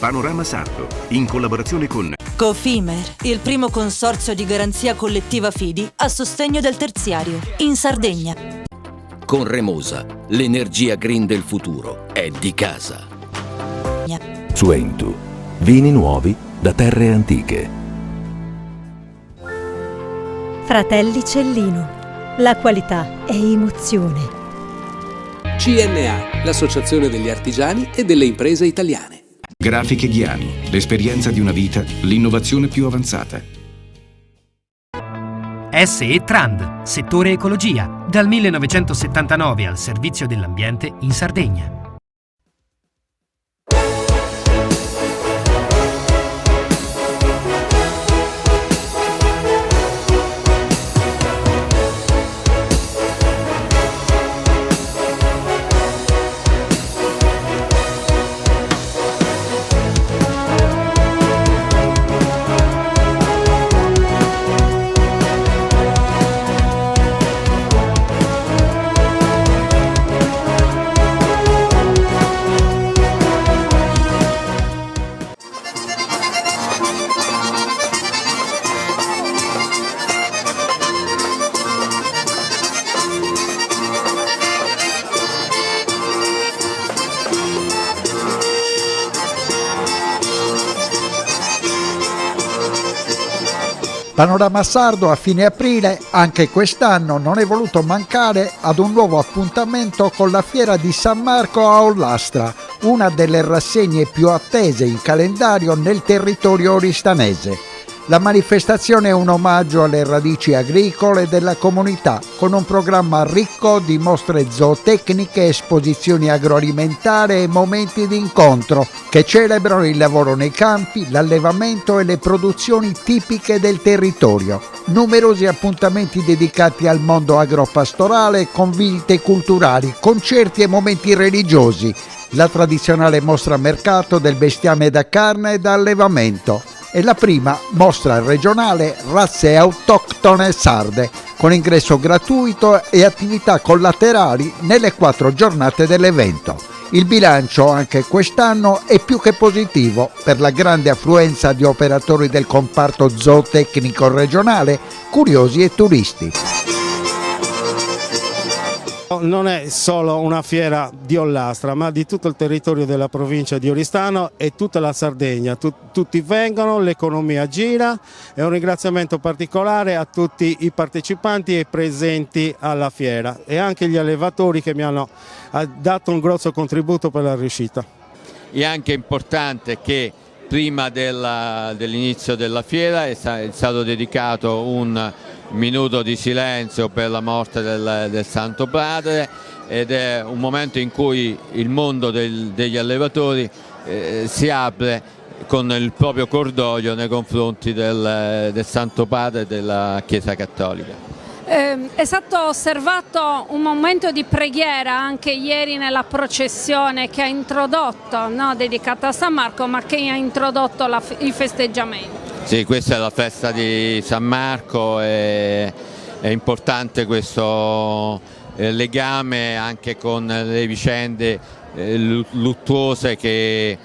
Panorama Sardo, in collaborazione con Cofimer, il primo consorzio di garanzia collettiva Fidi a sostegno del terziario, in Sardegna. Con Remosa, l'energia green del futuro è di casa. Su Entu, vini nuovi da terre antiche. Fratelli Cellino, la qualità è emozione. CNA, l'associazione degli artigiani e delle imprese italiane. Grafiche Ghiani, l'esperienza di una vita, l'innovazione più avanzata. SE Trand, settore ecologia, dal 1979 al servizio dell'ambiente in Sardegna. Panorama Sardo a fine aprile, anche quest'anno, non è voluto mancare ad un nuovo appuntamento con la Fiera di San Marco a Ollastra, una delle rassegne più attese in calendario nel territorio oristanese. La manifestazione è un omaggio alle radici agricole della comunità, con un programma ricco di mostre zootecniche, esposizioni agroalimentari e momenti di incontro che celebrano il lavoro nei campi, l'allevamento e le produzioni tipiche del territorio. Numerosi appuntamenti dedicati al mondo agropastorale con visite culturali, concerti e momenti religiosi. La tradizionale mostra mercato del bestiame da carne e da allevamento. È la prima mostra regionale razze autoctone sarde, con ingresso gratuito e attività collaterali nelle 4 giornate dell'evento. Il bilancio anche quest'anno è più che positivo per la grande affluenza di operatori del comparto zootecnico regionale, curiosi e turisti. Non è solo una fiera di Ollastra, ma di tutto il territorio della provincia di Oristano e tutta la Sardegna. Tutti vengono, l'economia gira e un ringraziamento particolare a tutti i partecipanti e presenti alla fiera e anche gli allevatori che mi hanno dato un grosso contributo per la riuscita. È anche importante che prima dell'inizio della fiera è stato dedicato un minuto di silenzio per la morte del Santo Padre ed è un momento in cui il mondo degli allevatori si apre con il proprio cordoglio nei confronti del Santo Padre della Chiesa Cattolica. È stato osservato un momento di preghiera anche ieri nella processione che ha introdotto, dedicata a San Marco, ma che ha introdotto i festeggiamenti. Sì, questa è la festa di San Marco, è importante questo legame anche con le vicende luttuose che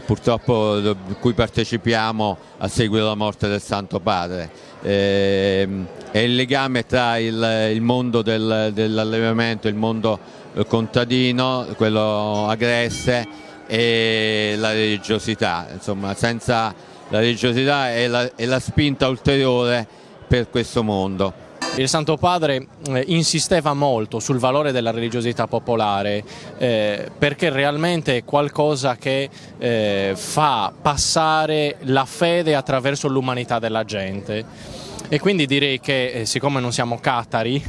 purtroppo cui partecipiamo a seguito della morte del Santo Padre. È il legame tra il mondo dell'allevamento, il mondo contadino, quello agreste e la religiosità. Insomma, senza la religiosità è la spinta ulteriore per questo mondo. Il Santo Padre insisteva molto sul valore della religiosità popolare perché realmente è qualcosa che fa passare la fede attraverso l'umanità della gente. E quindi direi che siccome non siamo catari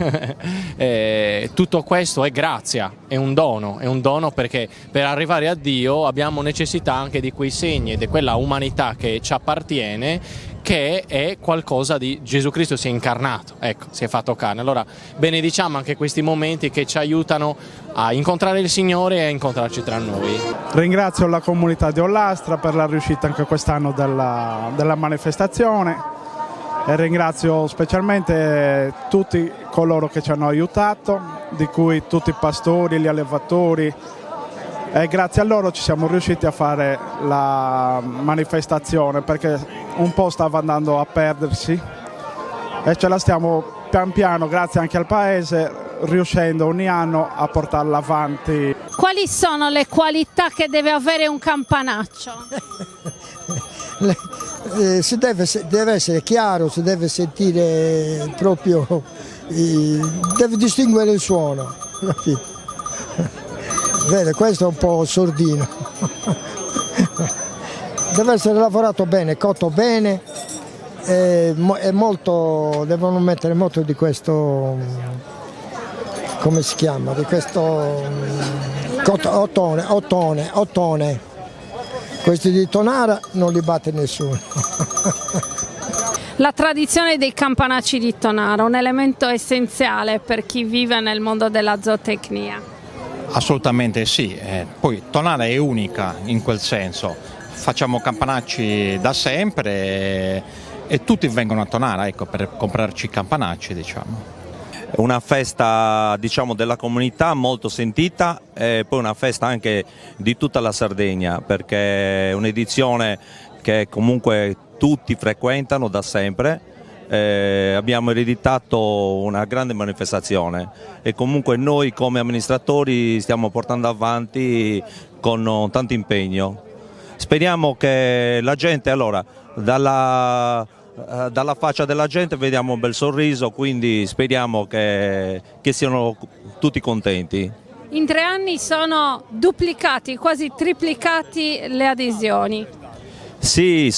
tutto questo è grazia, è un dono perché per arrivare a Dio abbiamo necessità anche di quei segni e di quella umanità che ci appartiene, che è qualcosa di Gesù Cristo si è incarnato, ecco, si è fatto carne. Allora benediciamo anche questi momenti che ci aiutano a incontrare il Signore e a incontrarci tra noi. Ringrazio la comunità di Ollastra per la riuscita anche quest'anno della manifestazione e ringrazio specialmente tutti coloro che ci hanno aiutato, di cui tutti i pastori, gli allevatori, e grazie a loro ci siamo riusciti a fare la manifestazione, perché un po' stava andando a perdersi e ce la stiamo pian piano, grazie anche al paese, riuscendo ogni anno a portarla avanti. Quali sono le qualità che deve avere un campanaccio? Deve essere chiaro, si deve sentire proprio, deve distinguere il suono. Vede, questo è un po' sordino. Deve essere lavorato bene, cotto bene, devono mettere molto di questo, come si chiama, di questo ottone. Questi di Tonara non li batte nessuno. La tradizione dei campanacci di Tonara, un elemento essenziale per chi vive nel mondo della zootecnia. Assolutamente sì, poi Tonara è unica in quel senso, facciamo campanacci da sempre e tutti vengono a Tonara, ecco, per comprarci campanacci, diciamo. Una festa, diciamo, della comunità molto sentita e poi una festa anche di tutta la Sardegna, perché è un'edizione che comunque tutti frequentano da sempre. Abbiamo ereditato una grande manifestazione e comunque noi come amministratori stiamo portando avanti con tanto impegno. Speriamo che la gente, allora, dalla faccia della gente vediamo un bel sorriso, quindi speriamo che siano tutti contenti. In 3 anni sono duplicati, quasi triplicati le adesioni. Sì,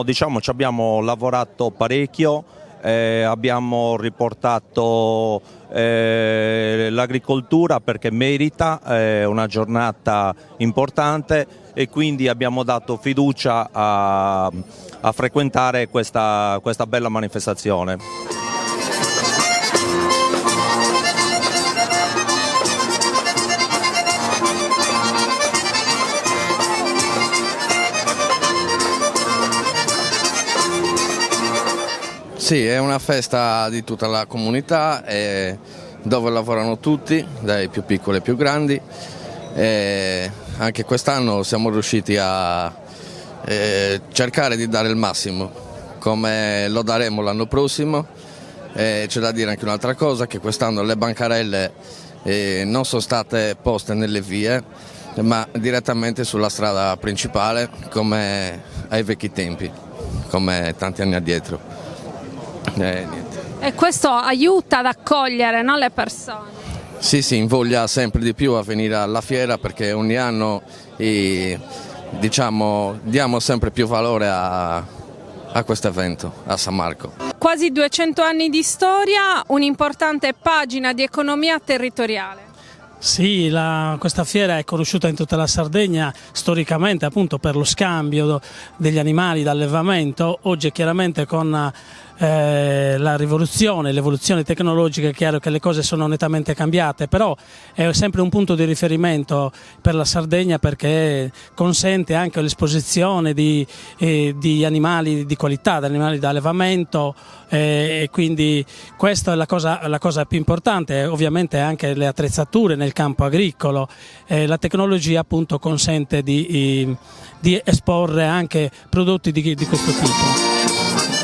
diciamo, ci abbiamo lavorato parecchio, abbiamo riportato l'agricoltura perché merita, una giornata importante e quindi abbiamo dato fiducia a frequentare questa bella manifestazione. Sì, è una festa di tutta la comunità dove lavorano tutti, dai più piccoli ai più grandi. Anche quest'anno siamo riusciti a cercare di dare il massimo, come lo daremo l'anno prossimo. C'è da dire anche un'altra cosa, che quest'anno le bancarelle non sono state poste nelle vie, ma direttamente sulla strada principale, come ai vecchi tempi, come tanti anni addietro. E questo aiuta ad accogliere, no, le persone? Sì, invoglia sempre di più a venire alla fiera, perché ogni anno diciamo, diamo sempre più valore a questo evento, a San Marco. Quasi 200 anni di storia, un'importante pagina di economia territoriale. Sì, questa fiera è conosciuta in tutta la Sardegna storicamente appunto per lo scambio degli animali d'allevamento. Oggi chiaramente con la rivoluzione, l'evoluzione tecnologica è chiaro che le cose sono nettamente cambiate, però è sempre un punto di riferimento per la Sardegna perché consente anche l'esposizione di animali di qualità, di animali da allevamento, e quindi questa è la cosa più importante. Ovviamente anche le attrezzature nel campo agricolo, la tecnologia appunto consente di esporre anche prodotti di questo tipo.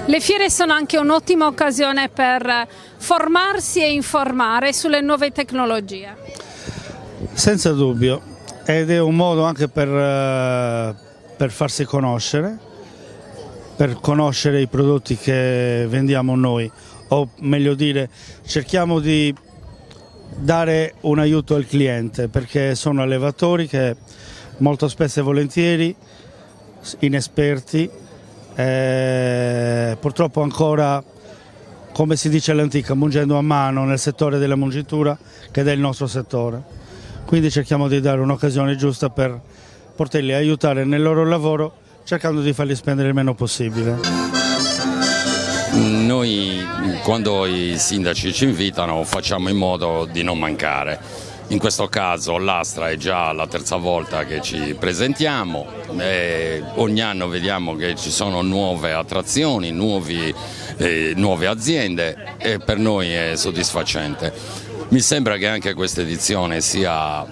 Le fiere sono anche un'ottima occasione per formarsi e informare sulle nuove tecnologie. Senza dubbio, ed è un modo anche per farsi conoscere, per conoscere i prodotti che vendiamo noi, o meglio dire, cerchiamo di dare un aiuto al cliente, perché sono allevatori che molto spesso e volentieri, inesperti, purtroppo ancora, come si dice all'antica, mungendo a mano nel settore della mungitura, che è il nostro settore. Quindi cerchiamo di dare un'occasione giusta per poterli aiutare nel loro lavoro, cercando di farli spendere il meno possibile. Noi, quando i sindaci ci invitano, facciamo in modo di non mancare. In questo caso l'Astra è già la 3ª volta che ci presentiamo, ogni anno vediamo che ci sono nuove attrazioni, nuove aziende e per noi è soddisfacente. Mi sembra che anche questa edizione sia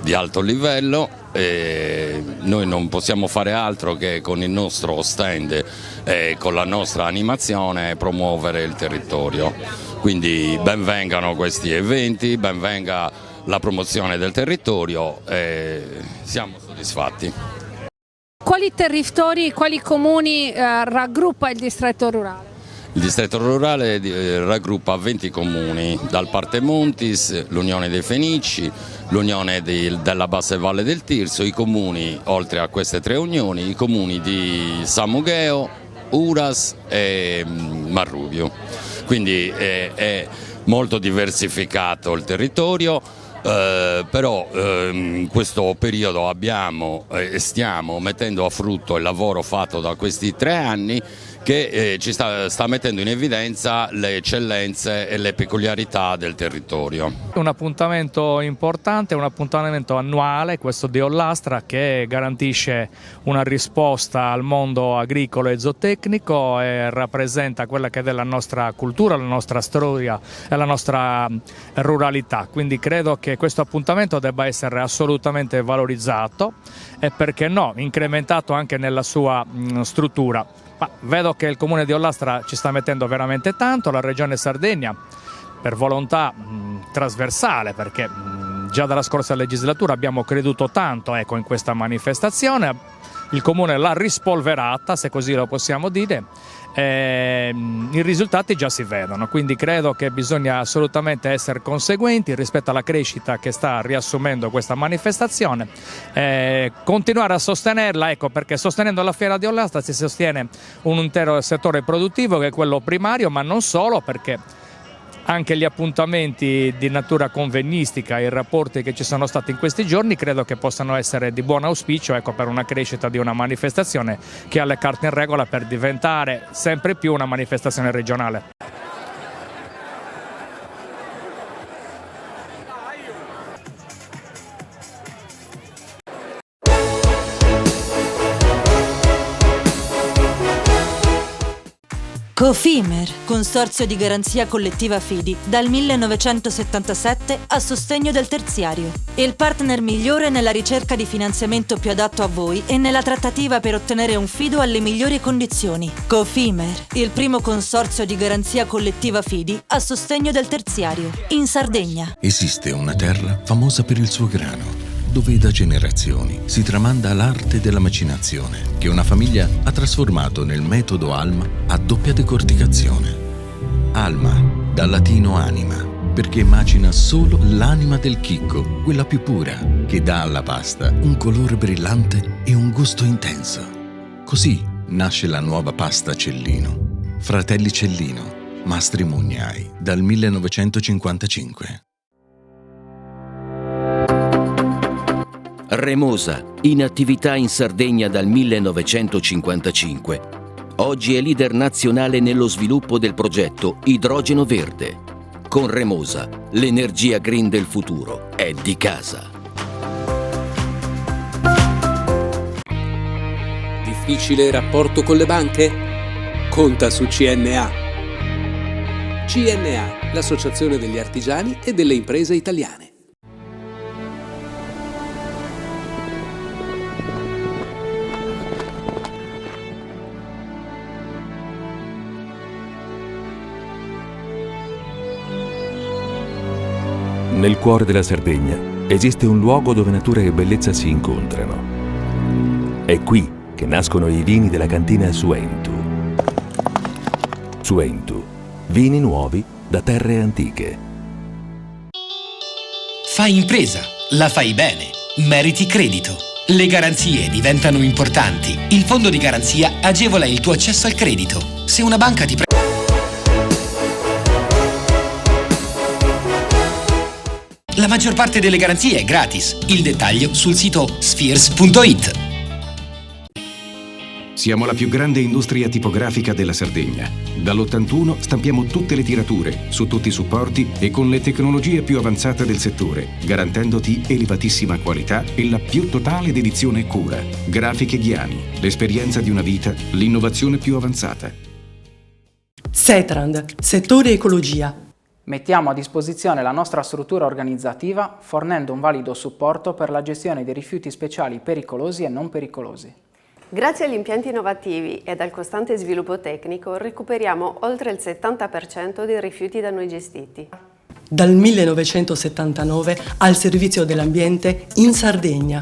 di alto livello e noi non possiamo fare altro che con il nostro stand e con la nostra animazione promuovere il territorio. Quindi benvengano questi eventi, benvenga la promozione del territorio e siamo soddisfatti. Quali territori, quali comuni raggruppa il distretto rurale? Il distretto rurale raggruppa 20 comuni, dal Parte Montis, l'Unione dei Fenici, l'Unione della Bassa Valle del Tirso, i comuni, oltre a queste 3 unioni, i comuni di San Mugheo, Uras e Marrubio. Quindi è molto diversificato il territorio, però in questo periodo abbiamo e stiamo mettendo a frutto il lavoro fatto da questi 3 anni che ci sta mettendo in evidenza le eccellenze e le peculiarità del territorio. Un appuntamento importante, un appuntamento annuale, questo di Ollastra, che garantisce una risposta al mondo agricolo e zootecnico e rappresenta quella che è la nostra cultura, la nostra storia e la nostra ruralità. Quindi credo che questo appuntamento debba essere assolutamente valorizzato e, perché no, incrementato anche nella sua struttura. Ma vedo che il comune di Ollastra ci sta mettendo veramente tanto, la regione Sardegna per volontà trasversale, perché già dalla scorsa legislatura abbiamo creduto tanto in questa manifestazione, il comune l'ha rispolverata, se così lo possiamo dire, i risultati già si vedono, quindi credo che bisogna assolutamente essere conseguenti rispetto alla crescita che sta riassumendo questa manifestazione, continuare a sostenerla, perché sostenendo la fiera di Ollastra si sostiene un intero settore produttivo che è quello primario, ma non solo, perché anche gli appuntamenti di natura convegnistica, i rapporti che ci sono stati in questi giorni credo che possano essere di buon auspicio per una crescita di una manifestazione che ha le carte in regola per diventare sempre più una manifestazione regionale. Cofimer, consorzio di garanzia collettiva Fidi, dal 1977 a sostegno del terziario. Il partner migliore nella ricerca di finanziamento più adatto a voi e nella trattativa per ottenere un fido alle migliori condizioni. Cofimer, il primo consorzio di garanzia collettiva Fidi a sostegno del terziario, in Sardegna. Esiste una terra famosa per il suo grano, dove da generazioni si tramanda l'arte della macinazione, che una famiglia ha trasformato nel metodo Alma a doppia decorticazione. Alma, dal latino anima, perché macina solo l'anima del chicco, quella più pura, che dà alla pasta un colore brillante e un gusto intenso. Così nasce la nuova pasta Cellino. Fratelli Cellino, Mastri Mugnai, dal 1955. Remosa, in attività in Sardegna dal 1955. Oggi è leader nazionale nello sviluppo del progetto Idrogeno Verde. Con Remosa, l'energia green del futuro è di casa. Difficile rapporto con le banche? Conta su CNA. CNA, l'associazione degli artigiani e delle imprese italiane. Nel cuore della Sardegna esiste un luogo dove natura e bellezza si incontrano. È qui che nascono i vini della cantina Suentu. Suentu, vini nuovi da terre antiche. Fai impresa, la fai bene, meriti credito. Le garanzie diventano importanti. Il fondo di garanzia agevola il tuo accesso al credito. Se una banca ti La maggior parte delle garanzie è gratis. Il dettaglio sul sito spheres.it. Siamo la più grande industria tipografica della Sardegna. Dall'81 stampiamo tutte le tirature, su tutti i supporti e con le tecnologie più avanzate del settore, garantendoti elevatissima qualità e la più totale dedizione e cura. Grafiche Ghiani, l'esperienza di una vita, l'innovazione più avanzata. Setrand, settore ecologia. Mettiamo a disposizione la nostra struttura organizzativa fornendo un valido supporto per la gestione dei rifiuti speciali pericolosi e non pericolosi. Grazie agli impianti innovativi ed al costante sviluppo tecnico recuperiamo oltre il 70% dei rifiuti da noi gestiti. Dal 1979 al servizio dell'ambiente in Sardegna.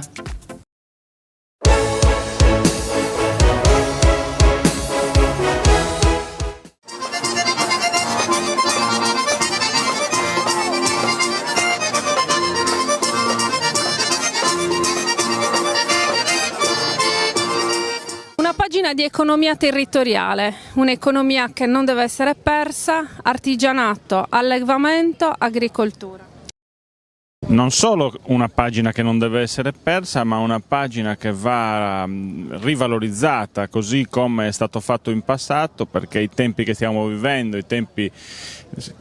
Di economia territoriale, un'economia che non deve essere persa, artigianato, allevamento, agricoltura. Non solo una pagina che non deve essere persa, ma una pagina che va rivalorizzata così come è stato fatto in passato, perché i tempi che stiamo vivendo, i tempi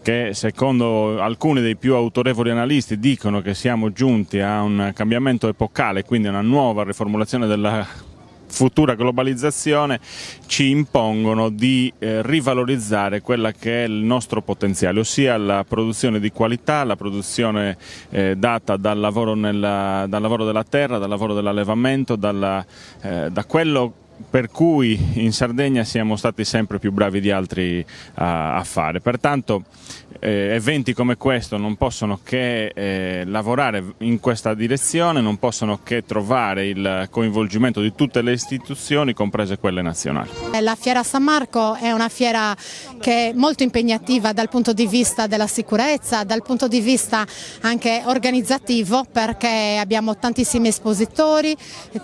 che secondo alcuni dei più autorevoli analisti dicono che siamo giunti a un cambiamento epocale, quindi a una nuova riformulazione della futura globalizzazione, ci impongono di rivalorizzare quella che è il nostro potenziale, ossia la produzione di qualità, la produzione data dal lavoro della terra, dal lavoro dell'allevamento, da quello per cui in Sardegna siamo stati sempre più bravi di altri a fare. Pertanto eventi come questo non possono che lavorare in questa direzione, non possono che trovare il coinvolgimento di tutte le istituzioni, comprese quelle nazionali. La Fiera San Marco è una fiera che è molto impegnativa dal punto di vista della sicurezza, dal punto di vista anche organizzativo, perché abbiamo tantissimi espositori,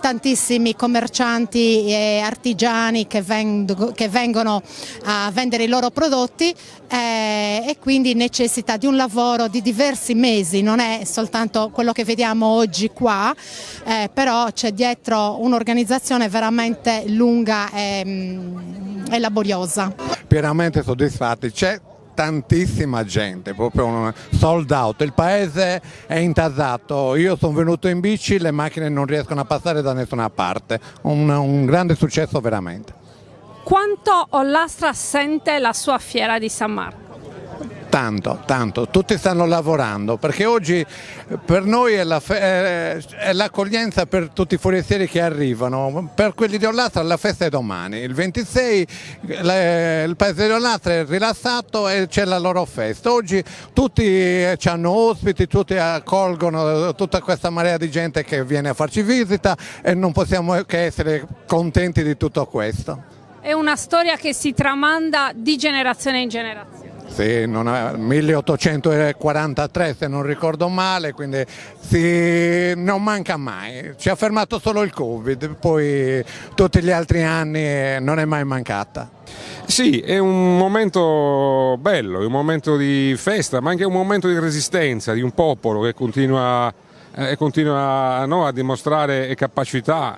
tantissimi commercianti e artigiani che vengono a vendere i loro prodotti e quindi necessita di un lavoro di diversi mesi, non è soltanto quello che vediamo oggi qua, però c'è dietro un'organizzazione veramente lunga e laboriosa. Pienamente soddisfatti, c'è tantissima gente, proprio un sold out, il paese è intasato, io sono venuto in bici, le macchine non riescono a passare da nessuna parte, un grande successo veramente. Quanto Ollastra sente la sua fiera di San Marco? Tanto, tutti stanno lavorando perché oggi per noi è l'accoglienza per tutti i forestieri che arrivano, per quelli di Ollastra la festa è domani, il 26 il paese di Ollastra è rilassato e c'è la loro festa, oggi tutti hanno ospiti, tutti accolgono tutta questa marea di gente che viene a farci visita e non possiamo che essere contenti di tutto questo. È una storia che si tramanda di generazione in generazione. Sì, 1843 se non ricordo male, quindi non manca mai, ci ha fermato solo il Covid, poi tutti gli altri anni non è mai mancata. Sì, è un momento bello, è un momento di festa, ma anche un momento di resistenza di un popolo che continua a dimostrare capacità,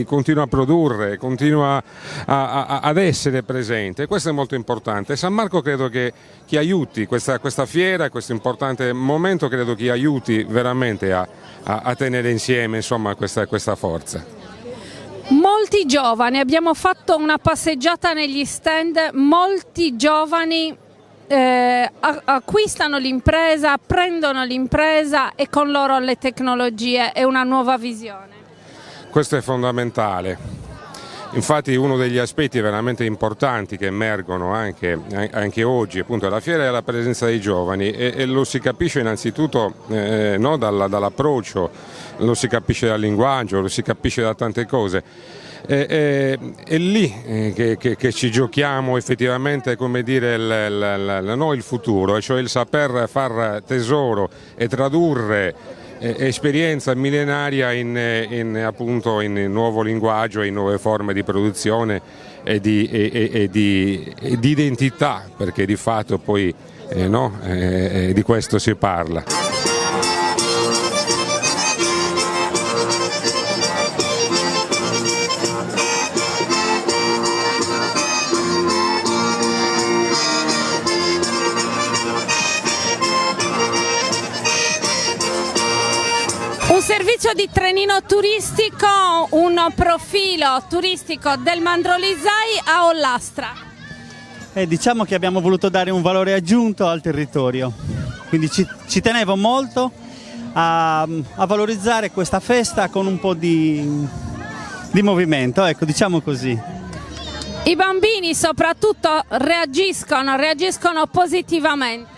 continua a produrre, continua ad essere presente. Questo è molto importante. San Marco credo che aiuti questa fiera, questo importante momento, credo che aiuti veramente a tenere insieme, insomma, questa forza. Molti giovani, abbiamo fatto una passeggiata negli stand, molti giovani acquistano l'impresa, prendono l'impresa e con loro le tecnologie e una nuova visione. Questo è fondamentale. Infatti uno degli aspetti veramente importanti che emergono anche oggi appunto alla fiera è la presenza dei giovani e lo si capisce innanzitutto dall'approccio, lo si capisce dal linguaggio, lo si capisce da tante cose. È lì che ci giochiamo effettivamente, come dire, il futuro, cioè il saper far tesoro e tradurre esperienza millenaria in nuovo linguaggio, in nuove forme di produzione e di identità, perché di fatto poi di questo si parla. Servizio di trenino turistico, un profilo turistico del Mandrolizai a Ollastra. diciamo che abbiamo voluto dare un valore aggiunto al territorio, quindi ci tenevo molto a valorizzare questa festa con un po' di movimento, ecco, diciamo così. I bambini soprattutto reagiscono positivamente.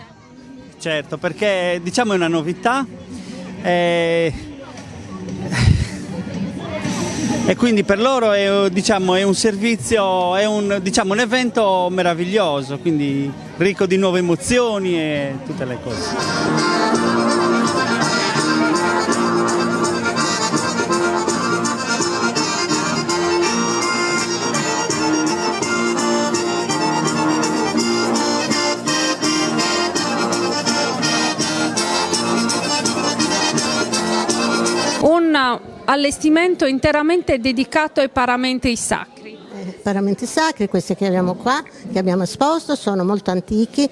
Certo, perché diciamo è una novità e quindi per loro è un servizio, è un evento meraviglioso, quindi ricco di nuove emozioni e tutte le cose. Un allestimento interamente dedicato ai paramenti sacri. Paramenti sacri, questi che abbiamo qua, che abbiamo esposto, sono molto antichi,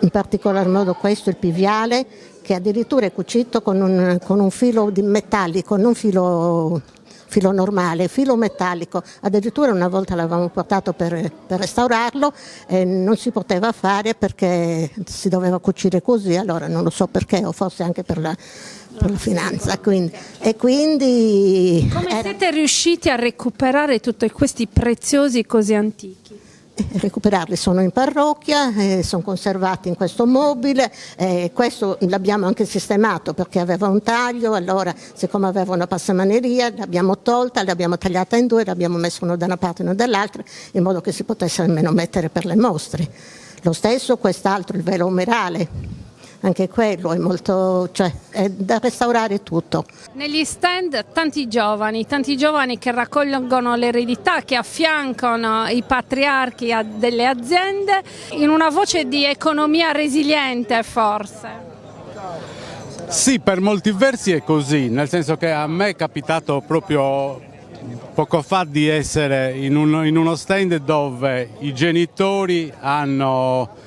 in particolar modo questo, il piviale, che addirittura è cucito con un filo di metallico, non filo normale, filo metallico. Addirittura una volta l'avevamo portato per restaurarlo e non si poteva fare perché si doveva cucire così, allora non lo so perché, o forse anche per la finanza. Quindi come siete riusciti a recuperare tutti questi preziosi così antichi? Recuperarli, sono in parrocchia, sono conservati in questo mobile, questo l'abbiamo anche sistemato perché aveva un taglio, allora siccome aveva una passamaneria l'abbiamo tolta, l'abbiamo tagliata in due, l'abbiamo messo uno da una parte e uno dall'altra in modo che si potesse almeno mettere per le mostre. Lo stesso quest'altro, il velo umerale, anche quello è molto, è da restaurare tutto. Negli stand tanti giovani che raccolgono l'eredità, che affiancano i patriarchi delle aziende in una voce di economia resiliente forse. Sì, per molti versi è così, nel senso che a me è capitato proprio poco fa di essere in uno stand dove i genitori hanno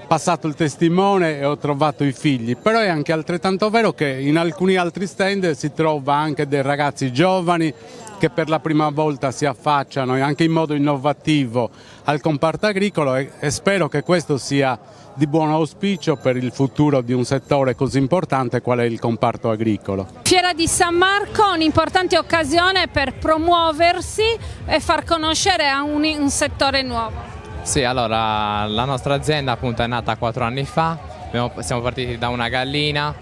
passato il testimone e ho trovato i figli, però è anche altrettanto vero che in alcuni altri stand si trova anche dei ragazzi giovani che per la prima volta si affacciano anche in modo innovativo al comparto agricolo e spero che questo sia di buon auspicio per il futuro di un settore così importante qual è il comparto agricolo. Fiera di San Marco, un'importante occasione per promuoversi e far conoscere un settore nuovo. Sì, allora la nostra azienda appunto è nata 4 anni fa, siamo partiti da una gallina,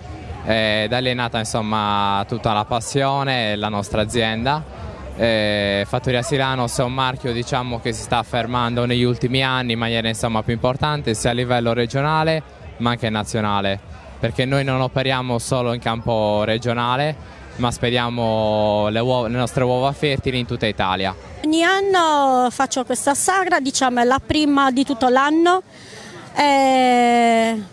da lì è nata insomma tutta la passione, la nostra azienda. Fattoria Silanos è un marchio diciamo che si sta affermando negli ultimi anni in maniera insomma più importante sia a livello regionale ma anche nazionale, perché noi non operiamo solo in campo regionale ma spediamo le nostre uova fertili in tutta Italia. Ogni anno faccio questa sagra, diciamo è la prima di tutto l'anno,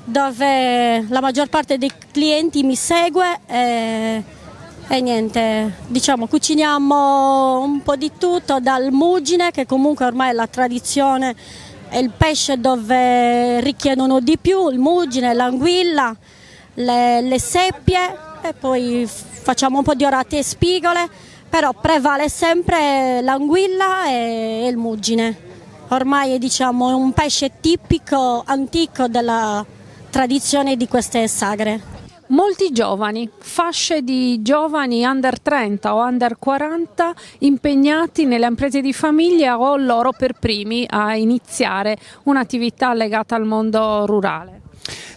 dove la maggior parte dei clienti mi segue e niente, diciamo cuciniamo un po' di tutto, dal mugine che comunque ormai è la tradizione, è il pesce dove richiedono di più, il mugine, l'anguilla, le seppie e poi facciamo un po' di orate e spigole, però prevale sempre l'anguilla e il mugine. Ormai è diciamo un pesce tipico, antico della tradizione di queste sagre. Molti giovani, fasce di giovani under 30 o under 40 impegnati nelle imprese di famiglia o loro per primi a iniziare un'attività legata al mondo rurale.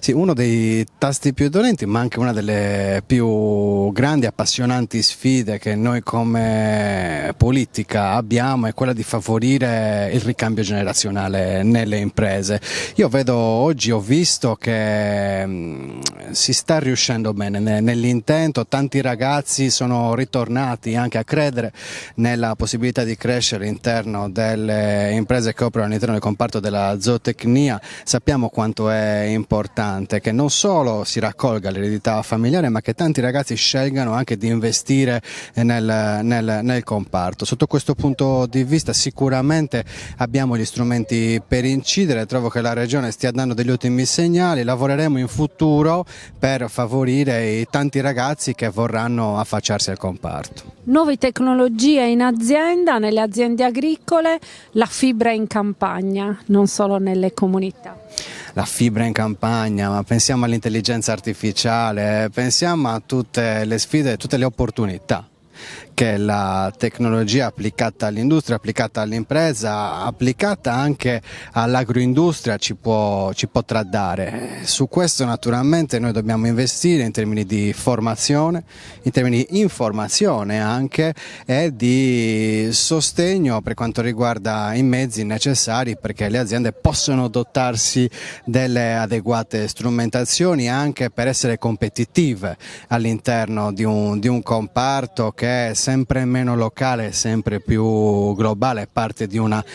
Sì, uno dei tasti più dolenti ma anche una delle più grandi e appassionanti sfide che noi come politica abbiamo è quella di favorire il ricambio generazionale nelle imprese. Io vedo oggi, ho visto che si sta riuscendo bene nell'intento, tanti ragazzi sono ritornati anche a credere nella possibilità di crescere all'interno delle imprese che operano all'interno del comparto della zootecnia. Sappiamo quanto è importante importante che non solo si raccolga l'eredità familiare, ma che tanti ragazzi scelgano anche di investire nel comparto. Sotto questo punto di vista sicuramente abbiamo gli strumenti per incidere, trovo che la Regione stia dando degli ottimi segnali, lavoreremo in futuro per favorire i tanti ragazzi che vorranno affacciarsi al comparto. Nuove tecnologie in azienda, nelle aziende agricole, la fibra in campagna, non solo nelle comunità. La fibra in campagna, ma pensiamo all'intelligenza artificiale, pensiamo a tutte le sfide, tutte le opportunità che la tecnologia applicata all'industria, applicata all'impresa, applicata anche all'agroindustria ci potrà dare. Su questo naturalmente noi dobbiamo investire in termini di formazione, in termini di informazione anche e di sostegno per quanto riguarda i mezzi necessari perché le aziende possano dotarsi delle adeguate strumentazioni anche per essere competitive all'interno di un comparto che è sempre meno locale, sempre più globale, parte di un'ampia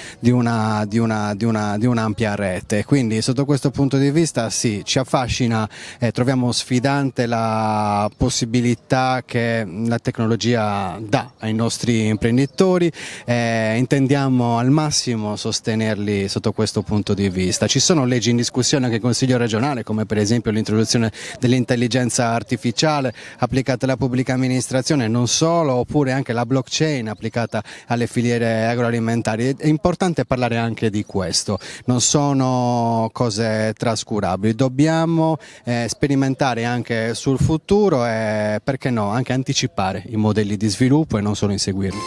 rete. Quindi sotto questo punto di vista sì, ci affascina e troviamo sfidante la possibilità che la tecnologia dà ai nostri imprenditori e intendiamo al massimo sostenerli sotto questo punto di vista. Ci sono leggi in discussione anche in Consiglio regionale, come per esempio l'introduzione dell'intelligenza artificiale applicata alla pubblica amministrazione, non solo, oppure anche la blockchain applicata alle filiere agroalimentari. È importante parlare anche di questo, non sono cose trascurabili, dobbiamo sperimentare anche sul futuro e perché no, anche anticipare i modelli di sviluppo e non solo inseguirli.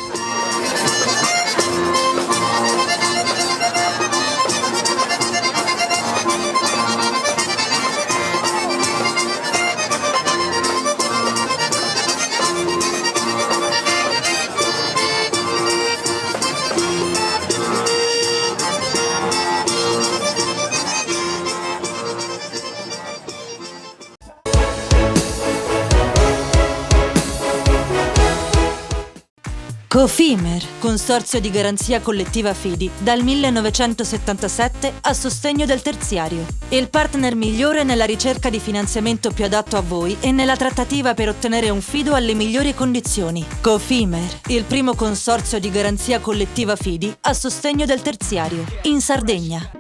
Cofimer, consorzio di garanzia collettiva Fidi, dal 1977 a sostegno del terziario. Il partner migliore nella ricerca di finanziamento più adatto a voi e nella trattativa per ottenere un fido alle migliori condizioni. Cofimer, il primo consorzio di garanzia collettiva Fidi a sostegno del terziario, in Sardegna.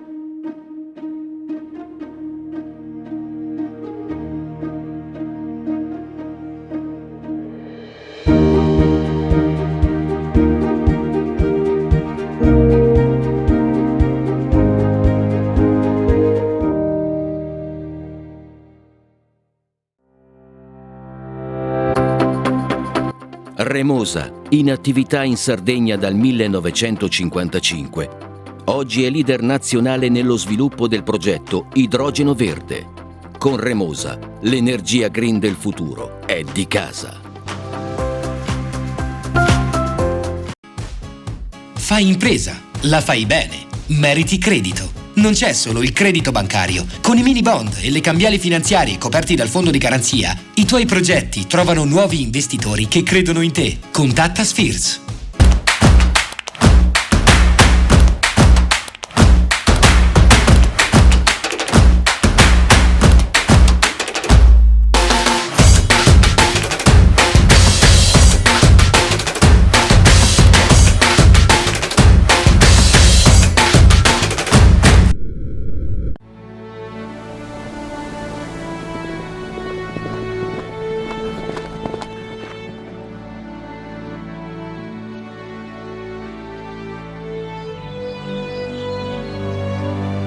Remosa, in attività in Sardegna dal 1955. Oggi è leader nazionale nello sviluppo del progetto Idrogeno Verde. Con Remosa, l'energia green del futuro è di casa. Fai impresa, la fai bene, meriti credito. Non c'è solo il credito bancario. Con i mini bond e le cambiali finanziarie coperti dal fondo di garanzia, i tuoi progetti trovano nuovi investitori che credono in te. Contatta Spheres.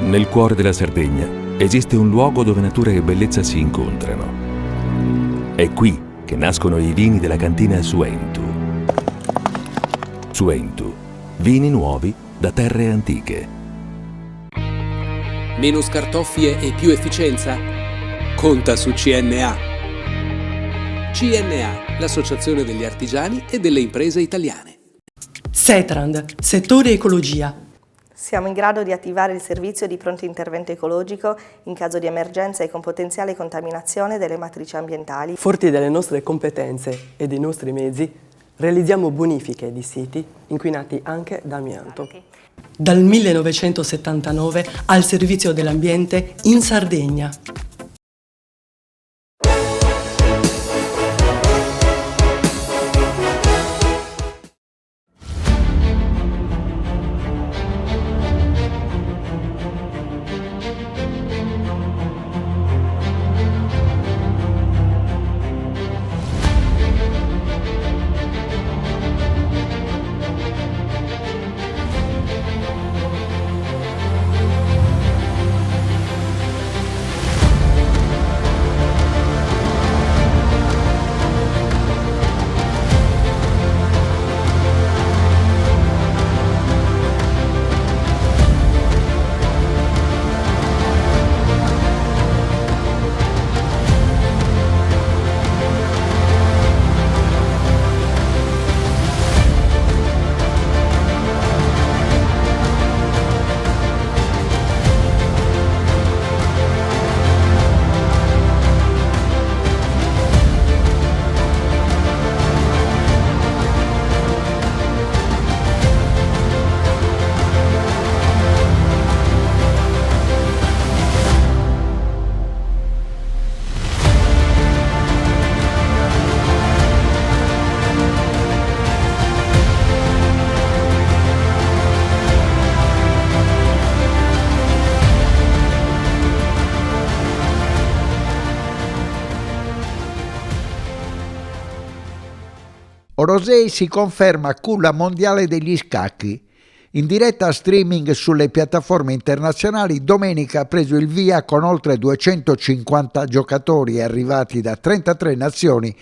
Nel cuore della Sardegna esiste un luogo dove natura e bellezza si incontrano. È qui che nascono i vini della cantina Suentu. Suentu, vini nuovi da terre antiche. Meno scartoffie e più efficienza? Conta su CNA. CNA, l'associazione degli artigiani e delle imprese italiane. Setrand, settore ecologia. Siamo in grado di attivare il servizio di pronto intervento ecologico in caso di emergenza e con potenziale contaminazione delle matrici ambientali. Forti delle nostre competenze e dei nostri mezzi, realizziamo bonifiche di siti inquinati anche da amianto. Dal 1979 al servizio dell'ambiente in Sardegna. Orosei si conferma culla mondiale degli scacchi. In diretta streaming sulle piattaforme internazionali, domenica ha preso il via con oltre 250 giocatori arrivati da 33 nazioni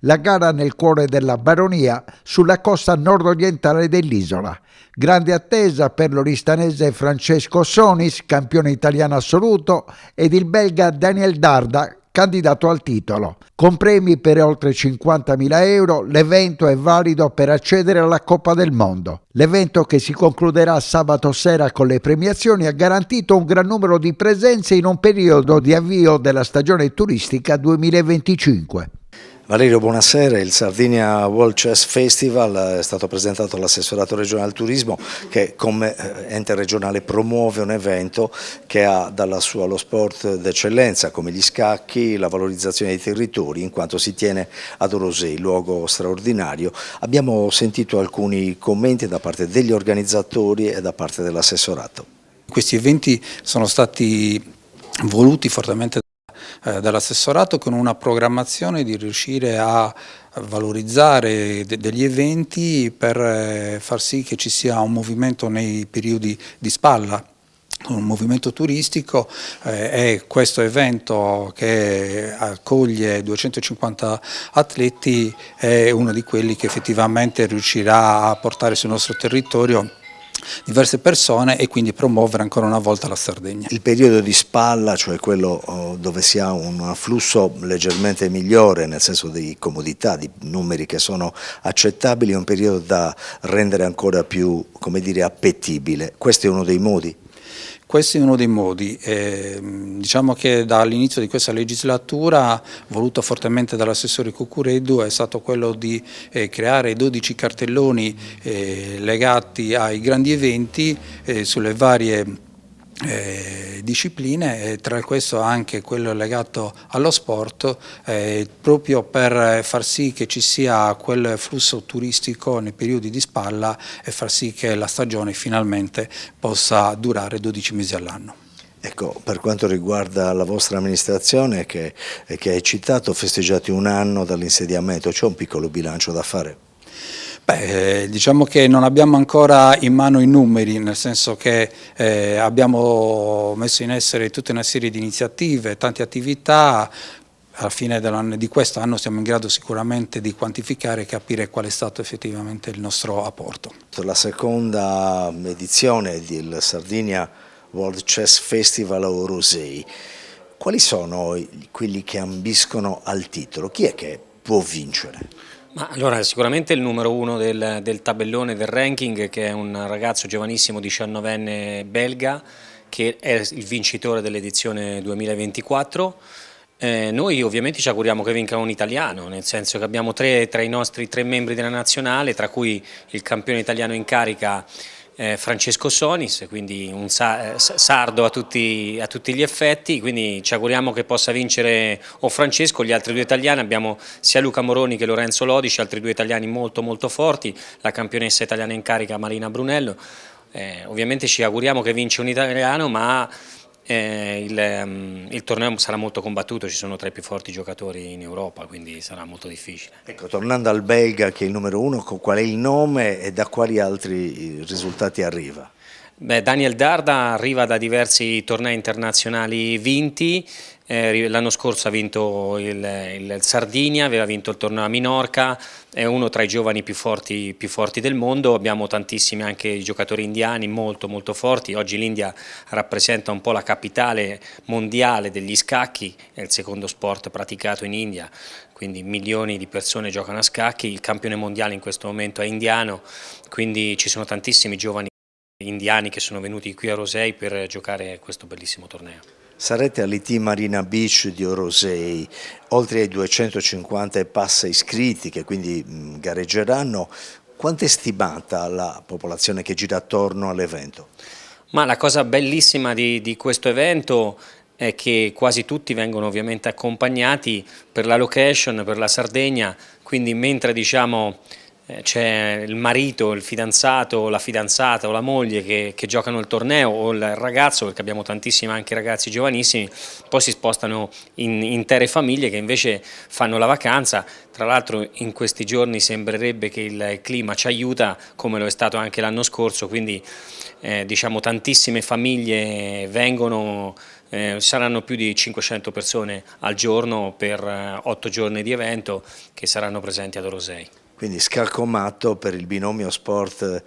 la gara nel cuore della baronia sulla costa nord-orientale dell'isola. Grande attesa per l'oristanese Francesco Sonis, campione italiano assoluto, ed il belga Daniel Darda, candidato al titolo. Con premi per oltre 50.000 euro, l'evento è valido per accedere alla Coppa del Mondo. L'evento, che si concluderà sabato sera con le premiazioni, ha garantito un gran numero di presenze in un periodo di avvio della stagione turistica 2025. Valerio, buonasera. Il Sardinia World Chess Festival è stato presentato all'assessorato regionale al turismo, che come ente regionale promuove un evento che ha dalla sua lo sport d'eccellenza come gli scacchi, la valorizzazione dei territori, in quanto si tiene ad Orosei, luogo straordinario. Abbiamo sentito alcuni commenti da parte degli organizzatori e da parte dell'assessorato. Questi eventi sono stati voluti fortemente dall'assessorato, con una programmazione di riuscire a valorizzare degli eventi per far sì che ci sia un movimento nei periodi di spalla, un movimento turistico, e questo evento, che accoglie 250 atleti, è uno di quelli che effettivamente riuscirà a portare sul nostro territorio diverse persone e quindi promuovere ancora una volta la Sardegna. Il periodo di spalla, cioè quello dove si ha un afflusso leggermente migliore, nel senso di comodità, di numeri che sono accettabili, è un periodo da rendere ancora più, come dire, appetibile. Questo è uno dei modi? Questo è uno dei modi. Diciamo che dall'inizio di questa legislatura, voluto fortemente dall'assessore Cucureddu, è stato quello di creare 12 cartelloni legati ai grandi eventi sulle varie discipline, e tra questo anche quello legato allo sport, proprio per far sì che ci sia quel flusso turistico nei periodi di spalla e far sì che la stagione finalmente possa durare 12 mesi all'anno. Ecco, per quanto riguarda la vostra amministrazione, che hai citato, festeggiati un anno dall'insediamento, c'è un piccolo bilancio da fare? Beh, diciamo che non abbiamo ancora in mano i numeri, nel senso che abbiamo messo in essere tutta una serie di iniziative, tante attività. Alla fine di questo anno siamo in grado sicuramente di quantificare e capire qual è stato effettivamente il nostro apporto. La seconda edizione del Sardinia World Chess Festival a Orosei, quali sono quelli che ambiscono al titolo? Chi è che può vincere? Ma allora, sicuramente il numero uno del tabellone del ranking, che è un ragazzo giovanissimo 19enne belga, che è il vincitore dell'edizione 2024. Noi ovviamente ci auguriamo che vinca un italiano, nel senso che abbiamo tra i nostri 3 membri della nazionale, tra cui il campione italiano in carica Francesco Sonis, quindi un sardo a tutti gli effetti, quindi ci auguriamo che possa vincere o Francesco. Gli altri 2 italiani abbiamo sia Luca Moroni che Lorenzo Lodici, altri 2 italiani molto molto forti, la campionessa italiana in carica Marina Brunello. Ovviamente ci auguriamo che vinca un italiano, ma il torneo sarà molto combattuto, ci sono tra i più forti giocatori in Europa, quindi sarà molto difficile. Ecco, tornando al belga, che è il numero 1, qual è il nome e da quali altri risultati arriva? Beh, Daniel Darda arriva da diversi tornei internazionali vinti. L'anno scorso ha vinto il Sardinia, aveva vinto il torneo a Minorca, è uno tra i giovani più forti del mondo. Abbiamo tantissimi anche giocatori indiani molto molto forti. Oggi l'India rappresenta un po' la capitale mondiale degli scacchi, è il secondo sport praticato in India, quindi milioni di persone giocano a scacchi. Il campione mondiale in questo momento è indiano, quindi ci sono tantissimi giovani indiani che sono venuti qui a Orosei per giocare questo bellissimo torneo. Sarete all'IT Marina Beach di Orosei, oltre ai 250 e passa iscritti che quindi gareggeranno. Quanto è stimata la popolazione che gira attorno all'evento? Ma la cosa bellissima di questo evento è che quasi tutti vengono ovviamente accompagnati per la location, per la Sardegna, quindi mentre diciamo c'è il marito, il fidanzato, la fidanzata o la moglie che giocano il torneo, o il ragazzo, perché abbiamo tantissimi anche ragazzi giovanissimi, poi si spostano in intere famiglie che invece fanno la vacanza. Tra l'altro in questi giorni sembrerebbe che il clima ci aiuta, come lo è stato anche l'anno scorso, quindi diciamo tantissime famiglie vengono, saranno più di 500 persone al giorno per 8 giorni di evento che saranno presenti ad Orosei. Quindi scalcomato per il binomio sport,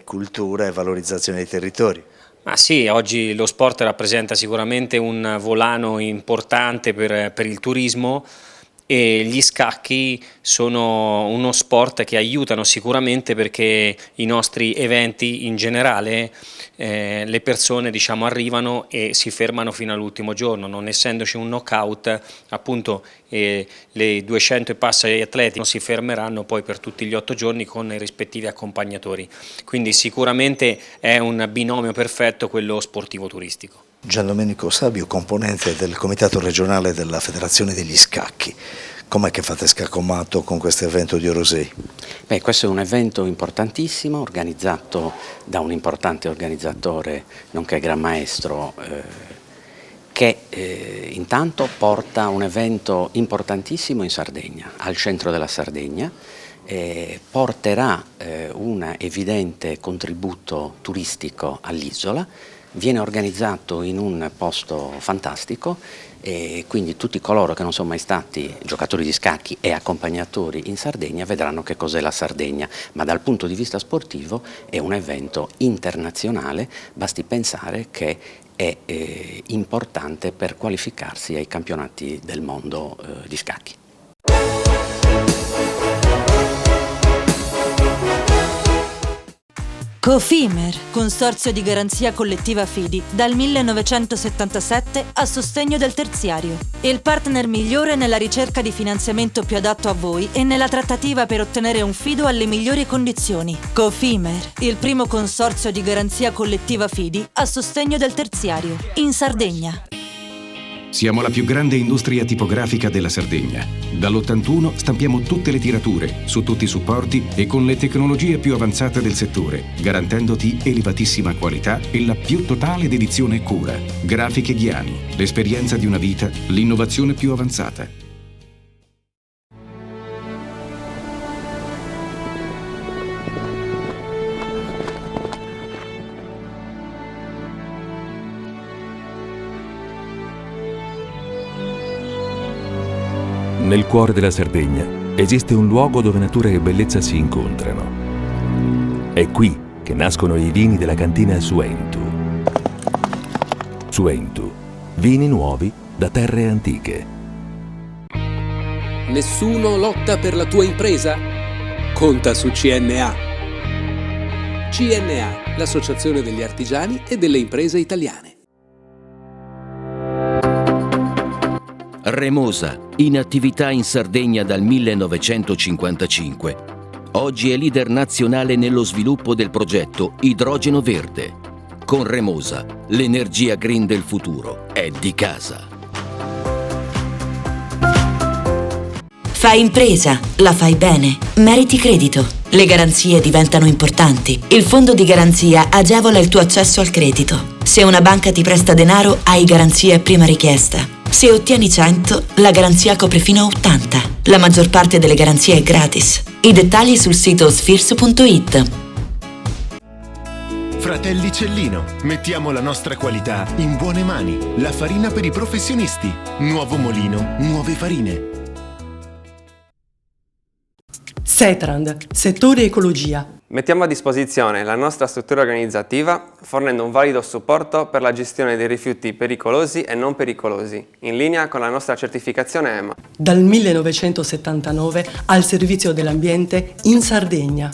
cultura e valorizzazione dei territori. Ma sì, oggi lo sport rappresenta sicuramente un volano importante per il turismo, e gli scacchi sono uno sport che aiutano sicuramente, perché i nostri eventi in generale le persone diciamo arrivano e si fermano fino all'ultimo giorno, non essendoci un knockout appunto le 200 e passa atleti non si fermeranno poi per tutti gli 8 giorni con i rispettivi accompagnatori, quindi sicuramente è un binomio perfetto quello sportivo turistico. Giandomenico Sabio, componente del comitato regionale della Federazione degli Scacchi. Com'è che fate scaccomato con questo evento di Orosei? Beh, questo è un evento importantissimo, organizzato da un importante organizzatore, nonché Gran Maestro, che intanto porta un evento importantissimo in Sardegna, al centro della Sardegna, porterà un evidente contributo turistico all'isola. Viene organizzato in un posto fantastico e quindi tutti coloro che non sono mai stati giocatori di scacchi e accompagnatori in Sardegna vedranno che cos'è la Sardegna, ma dal punto di vista sportivo è un evento internazionale, basti pensare che è importante per qualificarsi ai campionati del mondo di scacchi. Cofimer, consorzio di garanzia collettiva Fidi, dal 1977 a sostegno del terziario. Il partner migliore nella ricerca di finanziamento più adatto a voi e nella trattativa per ottenere un fido alle migliori condizioni. Cofimer, il primo consorzio di garanzia collettiva Fidi a sostegno del terziario, in Sardegna. Siamo la più grande industria tipografica della Sardegna. Dall'81 stampiamo tutte le tirature, su tutti i supporti e con le tecnologie più avanzate del settore, garantendoti elevatissima qualità e la più totale dedizione e cura. Grafiche Ghiani, l'esperienza di una vita, l'innovazione più avanzata. Nel cuore della Sardegna esiste un luogo dove natura e bellezza si incontrano. È qui che nascono i vini della cantina Suentu. Suentu, vini nuovi da terre antiche. Nessuno lotta per la tua impresa? Conta su CNA. CNA, l'associazione degli artigiani e delle imprese italiane. Remosa, in attività in Sardegna dal 1955. Oggi è leader nazionale nello sviluppo del progetto Idrogeno Verde. Con Remosa, l'energia green del futuro è di casa. Fai impresa, la fai bene, meriti credito. Le garanzie diventano importanti. Il fondo di garanzia agevola il tuo accesso al credito. Se una banca ti presta denaro, hai garanzia a prima richiesta. Se ottieni 100, la garanzia copre fino a 80. La maggior parte delle garanzie è gratis. I dettagli sul sito sfirso.it. Fratelli Cellino, mettiamo la nostra qualità in buone mani. La farina per i professionisti. Nuovo molino, nuove farine. Setrand, settore ecologia. Mettiamo a disposizione la nostra struttura organizzativa fornendo un valido supporto per la gestione dei rifiuti pericolosi e non pericolosi, in linea con la nostra certificazione EMA. Dal 1979 al servizio dell'ambiente in Sardegna.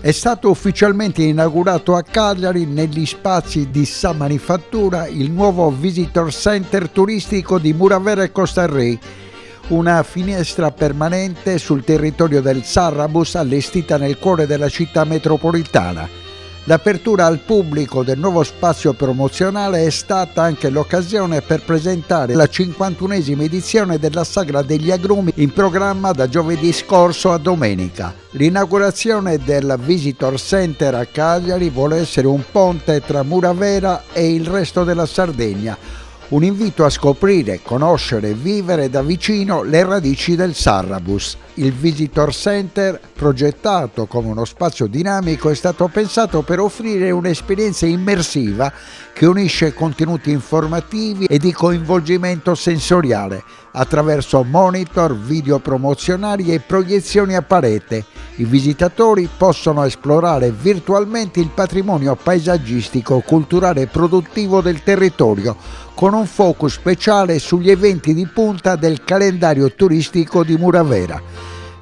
È stato ufficialmente inaugurato a Cagliari, negli spazi di Sa Manifattura, il nuovo Visitor Center turistico di Muravera e Costarrei, una finestra permanente sul territorio del Sarrabus allestita nel cuore della città metropolitana. L'apertura al pubblico del nuovo spazio promozionale è stata anche l'occasione per presentare la 51esima edizione della Sagra degli Agrumi, in programma da giovedì scorso a domenica. L'inaugurazione del Visitor Center a Cagliari vuole essere un ponte tra Muravera e il resto della Sardegna, un invito a scoprire, conoscere e vivere da vicino le radici del Sarrabus. Il Visitor Center, progettato come uno spazio dinamico, è stato pensato per offrire un'esperienza immersiva che unisce contenuti informativi e di coinvolgimento sensoriale attraverso monitor, video promozionali e proiezioni a parete. I visitatori possono esplorare virtualmente il patrimonio paesaggistico, culturale e produttivo del territorio, con un focus speciale sugli eventi di punta del calendario turistico di Muravera.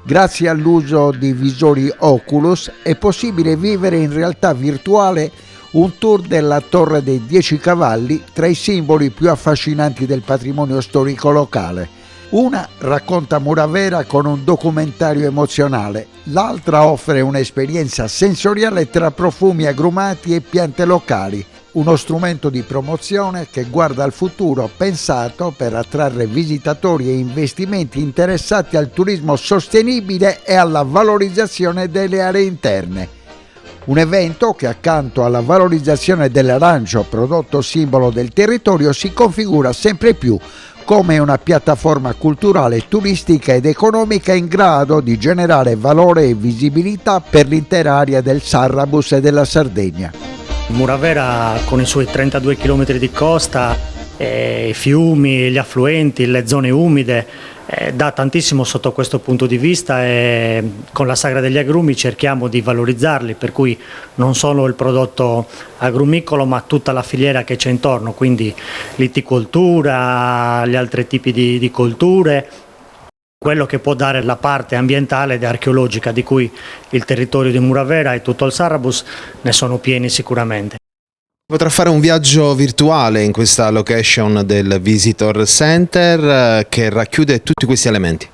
Grazie all'uso di visori Oculus è possibile vivere in realtà virtuale un tour della Torre dei 10 Cavalli, tra i simboli più affascinanti del patrimonio storico locale. Una racconta Muravera con un documentario emozionale, l'altra offre un'esperienza sensoriale tra profumi agrumati e piante locali, uno strumento di promozione che guarda al futuro, pensato per attrarre visitatori e investimenti interessati al turismo sostenibile e alla valorizzazione delle aree interne. Un evento che, accanto alla valorizzazione dell'arancio, prodotto simbolo del territorio, si configura sempre più come una piattaforma culturale, turistica ed economica in grado di generare valore e visibilità per l'intera area del Sarrabus e della Sardegna. Muravera, con i suoi 32 km di costa, i fiumi, gli affluenti, le zone umide, dà tantissimo sotto questo punto di vista, e con la Sagra degli Agrumi cerchiamo di valorizzarli, per cui non solo il prodotto agrumicolo ma tutta la filiera che c'è intorno, quindi l'itticoltura, gli altri tipi di colture, quello che può dare la parte ambientale ed archeologica di cui il territorio di Muravera e tutto il Sarrabus ne sono pieni sicuramente. Potrà fare un viaggio virtuale in questa location del Visitor Center che racchiude tutti questi elementi.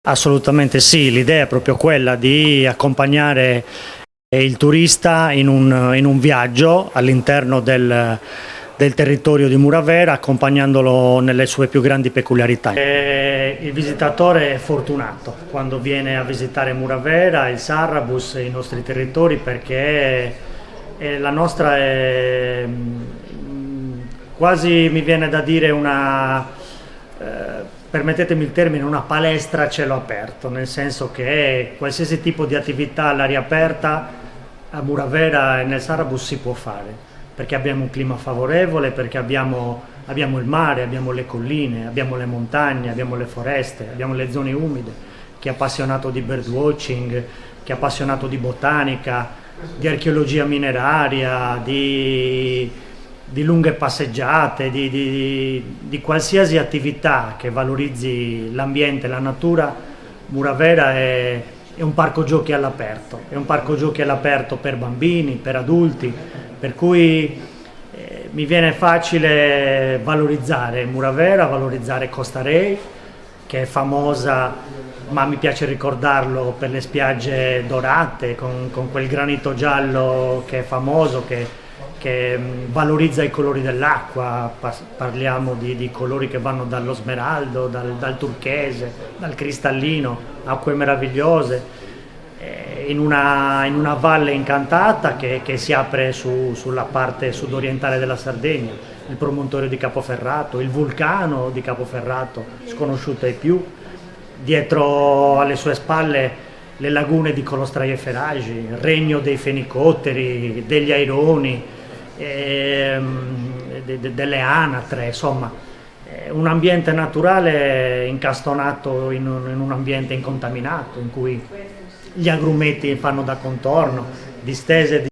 Assolutamente sì, l'idea è proprio quella di accompagnare il turista in un viaggio all'interno del territorio di Muravera, accompagnandolo nelle sue più grandi peculiarità. Il visitatore è fortunato quando viene a visitare Muravera, il Sarrabus e i nostri territori, perché la nostra è quasi, mi viene da dire, permettetemi il termine, una palestra a cielo aperto, nel senso che qualsiasi tipo di attività all'aria aperta a Muravera e nel Sarrabus si può fare, perché abbiamo un clima favorevole, perché abbiamo il mare, abbiamo le colline, abbiamo le montagne, abbiamo le foreste, abbiamo le zone umide. Chi è appassionato di birdwatching, chi è appassionato di botanica, di archeologia mineraria, di lunghe passeggiate, di qualsiasi attività che valorizzi l'ambiente e la natura, Muravera è un parco giochi all'aperto, è un parco giochi all'aperto per bambini, per adulti, per cui mi viene facile valorizzare Muravera, valorizzare Costarrei, che è famosa, ma mi piace ricordarlo per le spiagge dorate, con quel granito giallo che è famoso, che valorizza i colori dell'acqua. Parliamo di colori che vanno dallo smeraldo, dal turchese, dal cristallino, acque meravigliose, in una valle incantata che si apre sulla parte sudorientale della Sardegna, il promontorio di Capoferrato, il vulcano di Capoferrato, sconosciuto ai più. Dietro alle sue spalle le lagune di Colostraie Ferragi, il regno dei fenicotteri, degli aironi, delle anatre, insomma un ambiente naturale incastonato in un ambiente incontaminato, in cui gli agrumeti fanno da contorno, distese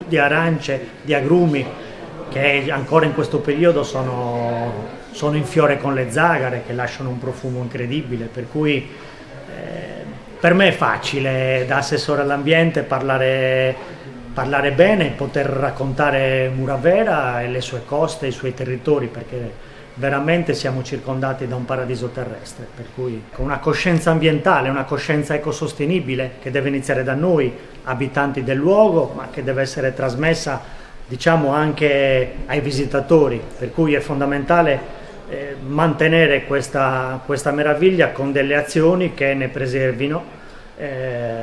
di arance, di agrumi che ancora in questo periodo sono in fiore con le zagare, che lasciano un profumo incredibile, per cui Per me è facile da assessore all'ambiente parlare bene, poter raccontare Muravera e le sue coste, i suoi territori, perché veramente siamo circondati da un paradiso terrestre, per cui con una coscienza ambientale, una coscienza ecosostenibile che deve iniziare da noi, abitanti del luogo, ma che deve essere trasmessa, diciamo, anche ai visitatori, per cui è fondamentale mantenere questa meraviglia con delle azioni che ne preservino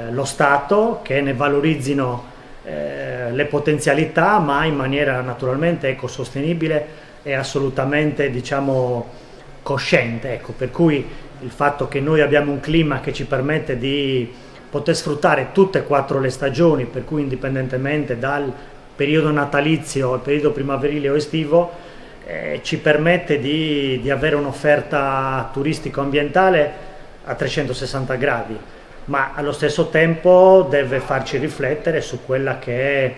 lo stato, che ne valorizzino le potenzialità, ma in maniera naturalmente ecosostenibile e assolutamente, diciamo, cosciente. Ecco, per cui il fatto che noi abbiamo un clima che ci permette di poter sfruttare tutte e 4 le stagioni, per cui indipendentemente dal periodo natalizio al periodo primaverile o estivo, ci permette di avere un'offerta turistico-ambientale a 360 gradi, ma allo stesso tempo deve farci riflettere su quella che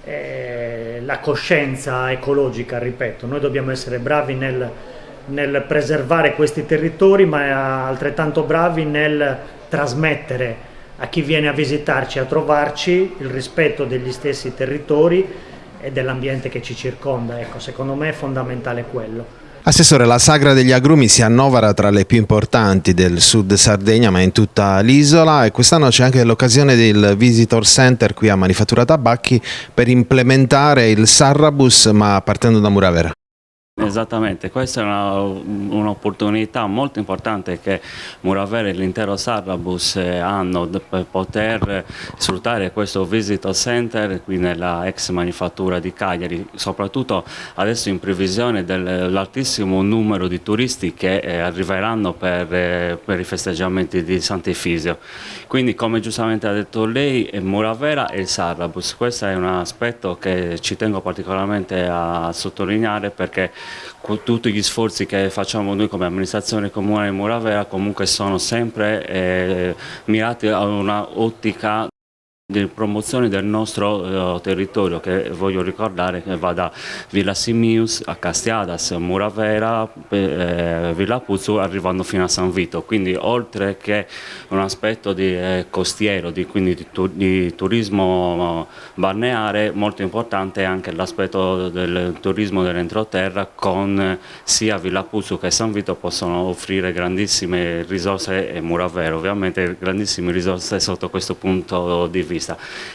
è la coscienza ecologica. Ripeto, noi dobbiamo essere bravi nel preservare questi territori, ma altrettanto bravi nel trasmettere a chi viene a visitarci, a trovarci, il rispetto degli stessi territori e dell'ambiente che ci circonda. Ecco, secondo me è fondamentale quello. Assessore, la Sagra degli Agrumi si annovera tra le più importanti del sud Sardegna, ma in tutta l'isola, e quest'anno c'è anche l'occasione del Visitor Center qui a Manifattura Tabacchi per implementare il Sarrabus, ma partendo da Muravera. Esattamente, questa è un'opportunità molto importante che Muravera e l'intero Sarrabus hanno per poter sfruttare questo Visitor Center qui nella ex manifattura di Cagliari, soprattutto adesso in previsione dell'altissimo numero di turisti che arriveranno per i festeggiamenti di Sant'Efisio. Quindi, come giustamente ha detto lei, Muravera e il Sarrabus, questo è un aspetto che ci tengo particolarmente a sottolineare, perché tutti gli sforzi che facciamo noi come amministrazione comunale di Muravera comunque sono sempre mirati a una ottica di promozione del nostro territorio, che voglio ricordare che va da Villa Simius a Castiadas, Muravera, Villa Puzzu, arrivando fino a San Vito. Quindi, oltre che un aspetto costiero, quindi di turismo balneare, molto importante è anche l'aspetto del turismo dell'entroterra, con sia Villa Puzzu che San Vito possono offrire grandissime risorse, e Muravera ovviamente grandissime risorse sotto questo punto di vista.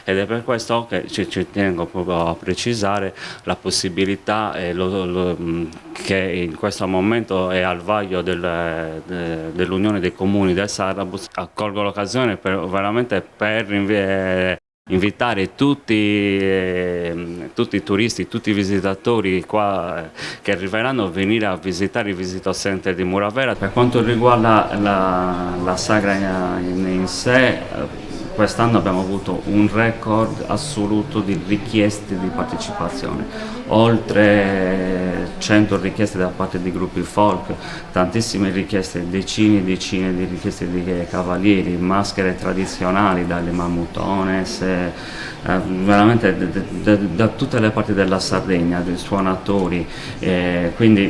Ed è per questo che ci tengo proprio a precisare la possibilità che in questo momento è al vaglio dell'Unione dei Comuni del Sarrabus. Accolgo l'occasione veramente per invitare tutti i turisti, tutti i visitatori qua che arriveranno a venire a visitare il Visitor Center di Muravera. Per quanto riguarda la sagra in sé, quest'anno abbiamo avuto un record assoluto di richieste di partecipazione, oltre 100 richieste da parte di gruppi folk, tantissime richieste, decine e decine di richieste di cavalieri, maschere tradizionali dalle mammutones, veramente da tutte le parti della Sardegna, dei suonatori, quindi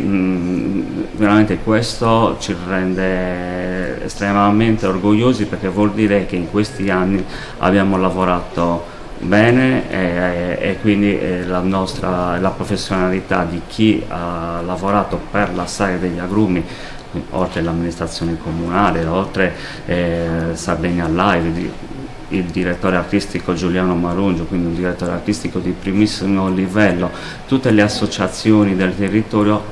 veramente questo ci rende estremamente orgogliosi, perché vuol dire che in questi anni abbiamo lavorato bene, e quindi la professionalità di chi ha lavorato per la Sagra degli Agrumi, oltre l'amministrazione comunale, oltre Sardegna Live, il direttore artistico Giuliano Marungio, quindi un direttore artistico di primissimo livello, tutte le associazioni del territorio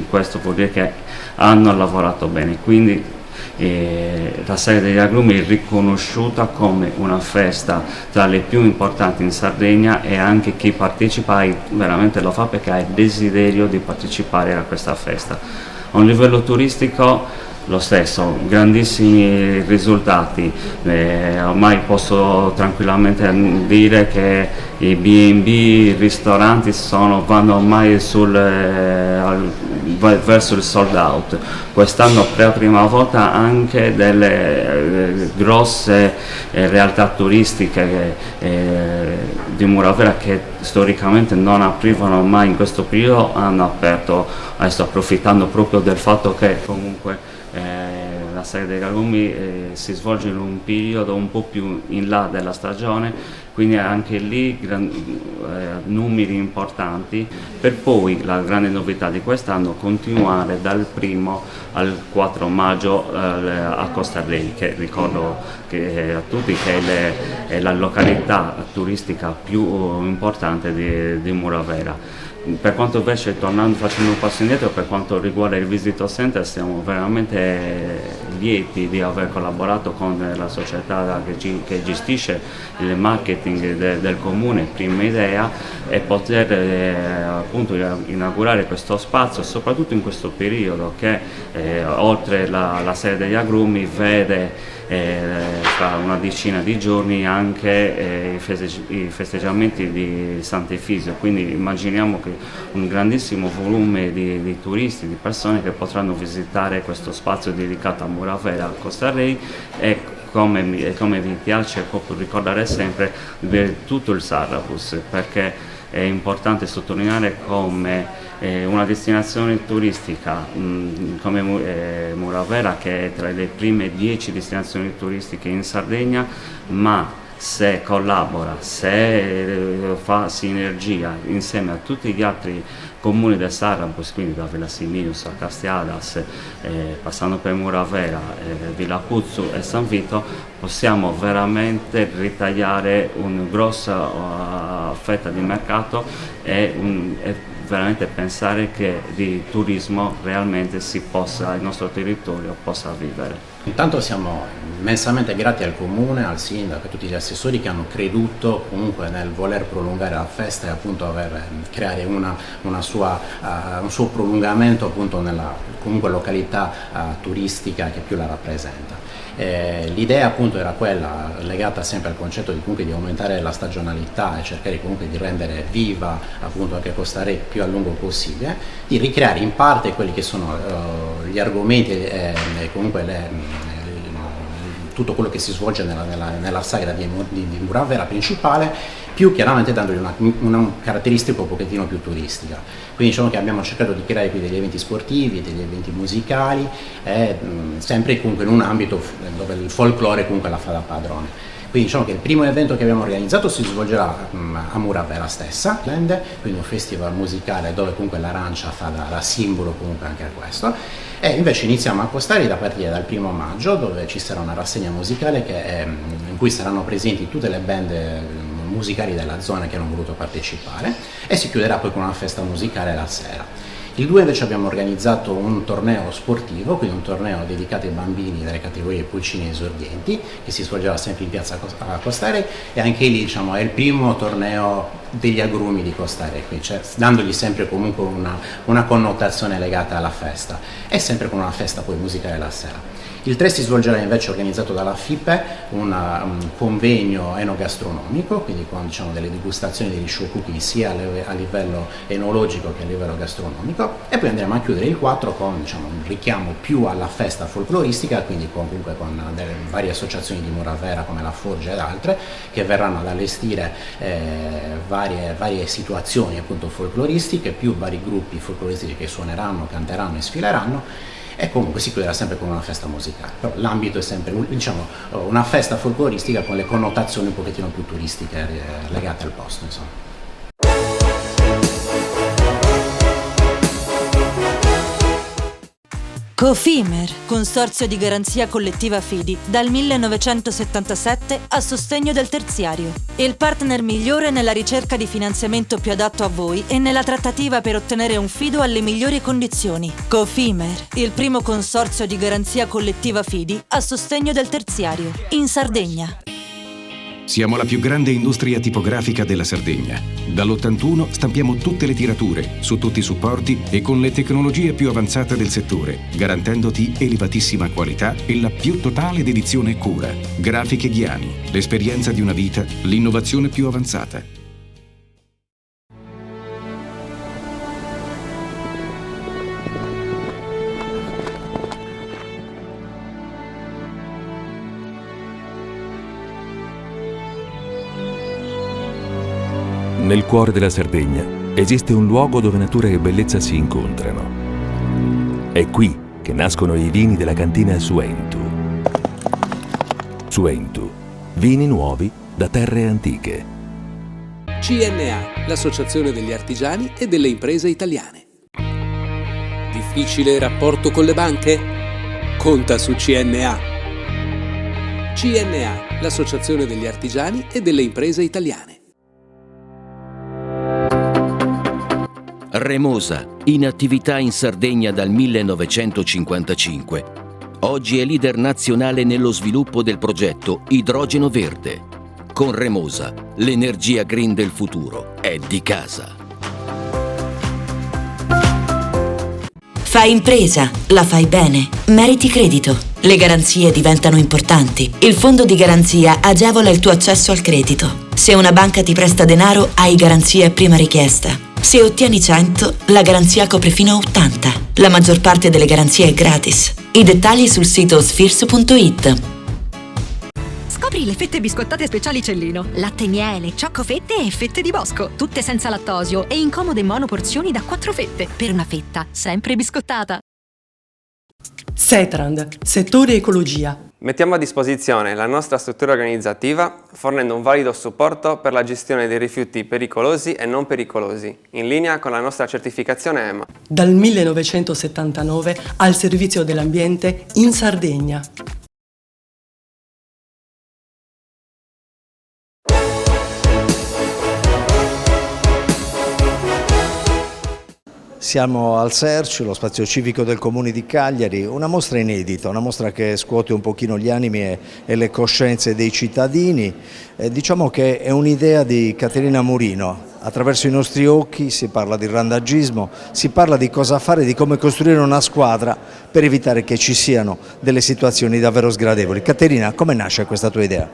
questo vuol dire che hanno lavorato bene. Quindi la Sagra degli Agrumi è riconosciuta come una festa tra le più importanti in Sardegna, e anche chi partecipa veramente lo fa perché ha il desiderio di partecipare a questa festa. A un livello turistico lo stesso, grandissimi risultati, ormai posso tranquillamente dire che i B&B, i ristoranti vanno ormai verso il sold out. Quest'anno per la prima volta anche delle grosse realtà turistiche di Muravera, che storicamente non aprivano mai in questo periodo, hanno aperto, adesso approfittando proprio del fatto che comunque la Sagra degli Agrumi si svolge in un periodo un po' più in là della stagione, quindi anche lì numeri importanti, per poi la grande novità di quest'anno continuare dal 1 al 4 maggio a Costa Rey, che ricordo a tutti che è la località turistica più importante di Muravera. Per quanto invece, facendo un passo indietro, per quanto riguarda il Visitor Center, siamo veramente lieti di aver collaborato con la società che gestisce il marketing del comune, Prima Idea, e poter appunto inaugurare questo spazio, soprattutto in questo periodo che oltre la Sagra degli Agrumi vede fra una decina di giorni anche i festeggiamenti di Sant'Efisio, quindi immaginiamo che un grandissimo volume di turisti, di persone che potranno visitare questo spazio dedicato a Muravera, a Costa Rey, e come vi piace proprio ricordare sempre tutto il Sarrabus, perché è importante sottolineare come una destinazione turistica come Muravera, che è tra le prime 10 destinazioni turistiche in Sardegna, ma se collabora, se fa sinergia insieme a tutti gli altri comuni del Sarrabus, quindi da Villa Simius a Castiadas, passando per Muravera, Villa Puzzu e San Vito, possiamo veramente ritagliare una grossa fetta di mercato e veramente pensare che di turismo realmente il nostro territorio possa vivere. Intanto siamo immensamente grati al Comune, al Sindaco e a tutti gli assessori che hanno creduto comunque nel voler prolungare la festa e appunto creare un suo prolungamento appunto nella comunque località turistica che più la rappresenta. L'idea appunto era quella, legata sempre al concetto di aumentare la stagionalità e cercare comunque di rendere viva appunto anche Costa Rey più a lungo possibile, di ricreare in parte quelli che sono gli argomenti e comunque tutto quello che si svolge nella sagra di Muravera principale, più chiaramente dandogli una caratteristica un pochettino più turistica. Quindi diciamo che abbiamo cercato di creare qui degli eventi sportivi, degli eventi musicali, sempre comunque in un ambito dove il folklore comunque la fa da padrone. Quindi diciamo che il primo evento che abbiamo organizzato si svolgerà a Muravera stessa, quindi un festival musicale dove comunque l'arancia fa da simbolo comunque anche a questo, e invece iniziamo a Costa Rey da partire dal 1 maggio, dove ci sarà una rassegna musicale in cui saranno presenti tutte le band musicali della zona che hanno voluto partecipare, e si chiuderà poi con una festa musicale la sera. Il 2 invece abbiamo organizzato un torneo sportivo, quindi un torneo dedicato ai bambini delle categorie pulcini e esordienti, che si svolgerà sempre in piazza Costa Rey, e anche lì diciamo è il primo torneo degli agrumi di Costa Rey, quindi dandogli sempre comunque una connotazione legata alla festa, e sempre con una festa poi musicale la sera. Il 3 si svolgerà invece, organizzato dalla FIPE, un convegno enogastronomico, quindi con delle degustazioni degli show cooking sia a livello enologico che a livello gastronomico, e poi andremo a chiudere il 4 con un richiamo più alla festa folcloristica, quindi comunque con delle varie associazioni di Muravera come la Forgia ed altre, che verranno ad allestire varie situazioni appunto folcloristiche, più vari gruppi folcloristici che suoneranno, canteranno e sfileranno, e comunque si chiuderà sempre con una festa musicale. Però l'ambito è sempre una festa folcloristica con le connotazioni un pochettino più turistiche legate al posto, insomma. Cofimer, consorzio di garanzia collettiva Fidi, dal 1977 a sostegno del terziario. Il partner migliore nella ricerca di finanziamento più adatto a voi e nella trattativa per ottenere un fido alle migliori condizioni. Cofimer, il primo consorzio di garanzia collettiva Fidi a sostegno del terziario, in Sardegna. Siamo la più grande industria tipografica della Sardegna. Dall'81 stampiamo tutte le tirature, su tutti i supporti e con le tecnologie più avanzate del settore, garantendoti elevatissima qualità e la più totale dedizione e cura. Grafiche Ghiani, l'esperienza di una vita, l'innovazione più avanzata. Nel cuore della Sardegna esiste un luogo dove natura e bellezza si incontrano. È qui che che nascono i vini della cantina Suentu. Suentu, vini nuovi da terre antiche. CNA, l'associazione degli artigiani e delle imprese italiane. Difficile rapporto con le banche? Conta su CNA. CNA, l'associazione degli artigiani e delle imprese italiane. Remosa, in attività in Sardegna dal 1955. Oggi è leader nazionale nello sviluppo del progetto Idrogeno Verde. Con Remosa, l'energia green del futuro è di casa. Fai impresa, la fai bene, meriti credito. Le garanzie diventano importanti. Il fondo di garanzia agevola il tuo accesso al credito. Se una banca ti presta denaro, hai garanzia a prima richiesta. Se ottieni 100, la garanzia copre fino a 80. La maggior parte delle garanzie è gratis. I dettagli sul sito sfirso.it. Scopri le fette biscottate speciali Cellino. Latte miele, ciocco-fette e fette di bosco. Tutte senza lattosio e in comode monoporzioni da 4 fette. Per una fetta sempre biscottata. Setrand, settore ecologia. Mettiamo a disposizione la nostra struttura organizzativa fornendo un valido supporto per la gestione dei rifiuti pericolosi e non pericolosi, in linea con la nostra certificazione EMA. Dal 1979 al servizio dell'ambiente in Sardegna. Siamo al Serci, lo spazio civico del Comune di Cagliari, una mostra inedita, una mostra che scuote un pochino gli animi e le coscienze dei cittadini. Diciamo che è un'idea di Caterina Murino. Attraverso i nostri occhi si parla di randagismo, si parla di cosa fare, di come costruire una squadra per evitare che ci siano delle situazioni davvero sgradevoli. Caterina, come nasce questa tua idea?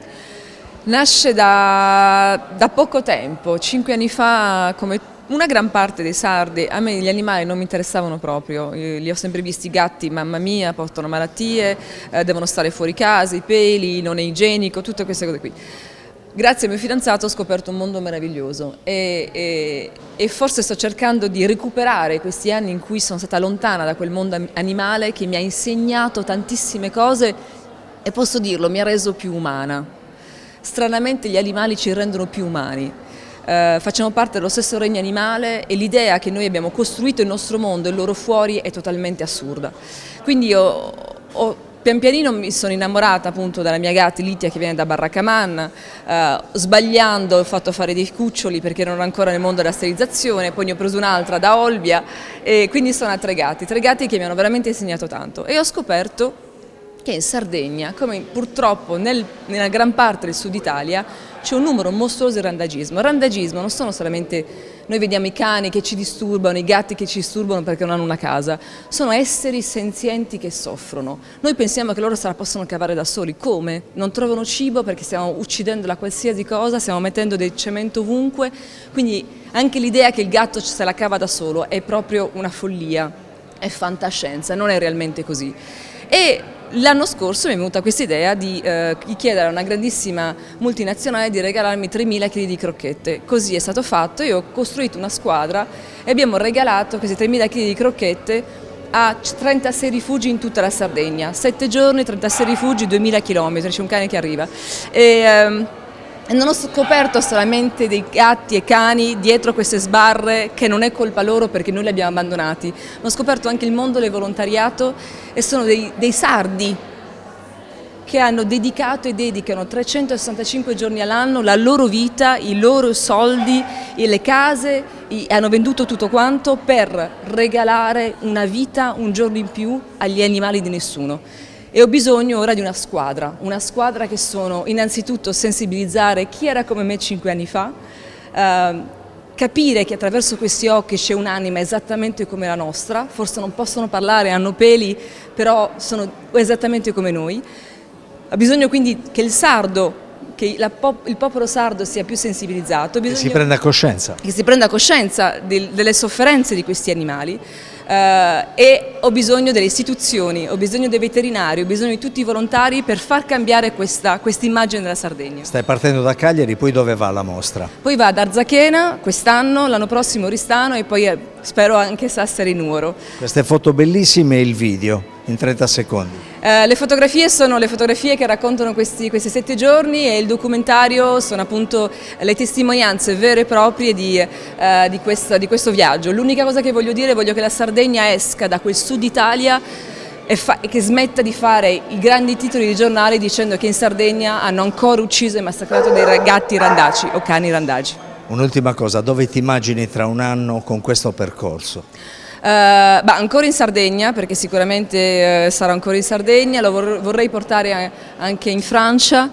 Nasce da poco tempo, 5 anni fa, come una gran parte dei sardi. A me gli animali non mi interessavano proprio, li ho sempre visti gatti, mamma mia, portano malattie, devono stare fuori casa, i peli, non è igienico, tutte queste cose qui. Grazie al mio fidanzato ho scoperto un mondo meraviglioso e forse sto cercando di recuperare questi anni in cui sono stata lontana da quel mondo animale che mi ha insegnato tantissime cose e posso dirlo, mi ha reso più umana. Stranamente gli animali ci rendono più umani. Facciamo parte dello stesso regno animale e l'idea che noi abbiamo costruito il nostro mondo e loro fuori è totalmente assurda. Quindi pian pianino mi sono innamorata appunto della mia gatta Litia che viene da Barracaman, sbagliando ho fatto fare dei cuccioli perché non ero ancora nel mondo della sterilizzazione, poi ne ho preso un'altra da Olbia e quindi sono a tre gatti che mi hanno veramente insegnato tanto e ho scoperto che in Sardegna, come purtroppo nella gran parte del sud Italia, c'è un numero mostruoso di randagismo. Randagismo non sono solamente, noi vediamo i cani che ci disturbano, i gatti che ci disturbano perché non hanno una casa, sono esseri senzienti che soffrono. Noi pensiamo che loro se la possono cavare da soli, come? Non trovano cibo perché stiamo uccidendo la qualsiasi cosa, stiamo mettendo del cemento ovunque, quindi anche l'idea che il gatto se la cava da solo è proprio una follia, è fantascienza, non è realmente così. E l'anno scorso mi è venuta questa idea di chiedere a una grandissima multinazionale di regalarmi 3.000 kg di crocchette. Così è stato fatto, io ho costruito una squadra e abbiamo regalato questi 3.000 kg di crocchette a 36 rifugi in tutta la Sardegna. 7 giorni, 36 rifugi, 2.000 km, c'è un cane che arriva. E non ho scoperto solamente dei gatti e cani dietro queste sbarre che non è colpa loro perché noi li abbiamo abbandonati, ma ho scoperto anche il mondo del volontariato e sono dei sardi che hanno dedicato e dedicano 365 giorni all'anno la loro vita, i loro soldi, le case, hanno venduto tutto quanto per regalare una vita, un giorno in più agli animali di nessuno. E ho bisogno ora di una squadra che sono innanzitutto sensibilizzare chi era come me 5 anni fa, capire che attraverso questi occhi c'è un'anima esattamente come la nostra, forse non possono parlare, hanno peli, però sono esattamente come noi. Ha bisogno quindi che il sardo, che il popolo sardo sia più sensibilizzato. Che si prenda coscienza. Che si prenda coscienza delle sofferenze di questi animali. E ho bisogno delle istituzioni, ho bisogno dei veterinari, ho bisogno di tutti i volontari per far cambiare questa immagine della Sardegna. Stai partendo da Cagliari, poi dove va la mostra? Poi va ad Arzachena quest'anno, l'anno prossimo Oristano e poi spero anche Sassari Nuoro. Queste foto bellissime e il video. in 30 secondi. Le fotografie sono le fotografie che raccontano questi 7 giorni e il documentario sono appunto le testimonianze vere e proprie di questo viaggio. L'unica cosa che voglio dire, voglio che la Sardegna esca da quel sud Italia e che smetta di fare i grandi titoli di giornali dicendo che in Sardegna hanno ancora ucciso e massacrato dei gatti randaci o cani randaci. Un'ultima cosa, dove ti immagini tra un anno con questo percorso? Ancora in Sardegna, perché sicuramente sarò ancora in Sardegna, lo vorrei portare anche in Francia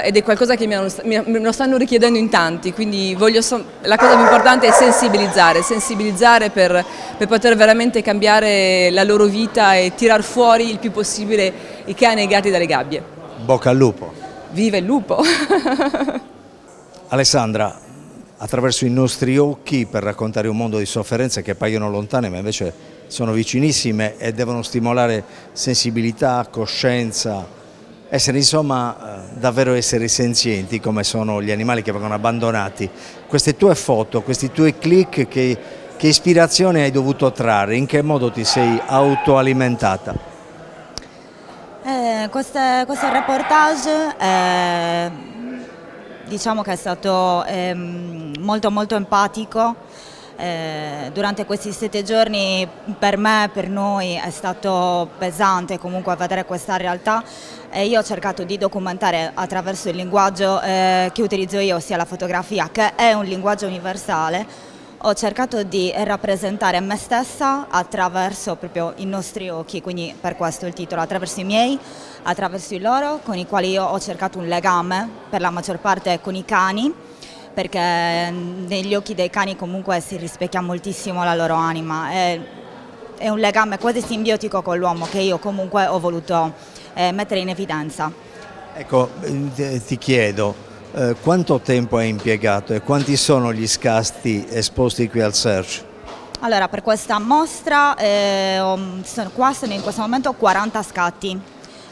ed è qualcosa che me lo stanno richiedendo in tanti, quindi la cosa più importante è sensibilizzare per poter veramente cambiare la loro vita e tirar fuori il più possibile i cani e i gatti dalle gabbie. Bocca al lupo! Viva il lupo! Alessandra, attraverso i nostri occhi per raccontare un mondo di sofferenze che paiono lontane ma invece sono vicinissime e devono stimolare sensibilità, coscienza, davvero essere senzienti come sono gli animali che vengono abbandonati. Queste tue foto, questi tuoi click, che ispirazione hai dovuto trarre? In che modo ti sei autoalimentata? Questo reportage diciamo che è stato molto molto empatico. Durante questi 7 giorni per me, per noi è stato pesante comunque vedere questa realtà e io ho cercato di documentare attraverso il linguaggio che utilizzo io, ossia la fotografia, che è un linguaggio universale. Ho cercato di rappresentare me stessa attraverso proprio i nostri occhi, quindi per questo il titolo, attraverso i miei, attraverso i loro, con i quali io ho cercato un legame, per la maggior parte con i cani, perché negli occhi dei cani comunque si rispecchia moltissimo la loro anima. È un legame quasi simbiotico con l'uomo che io comunque ho voluto mettere in evidenza. Ecco, ti chiedo, quanto tempo hai impiegato e quanti sono gli scatti esposti qui al Search? Allora, per questa mostra sono in questo momento 40 scatti.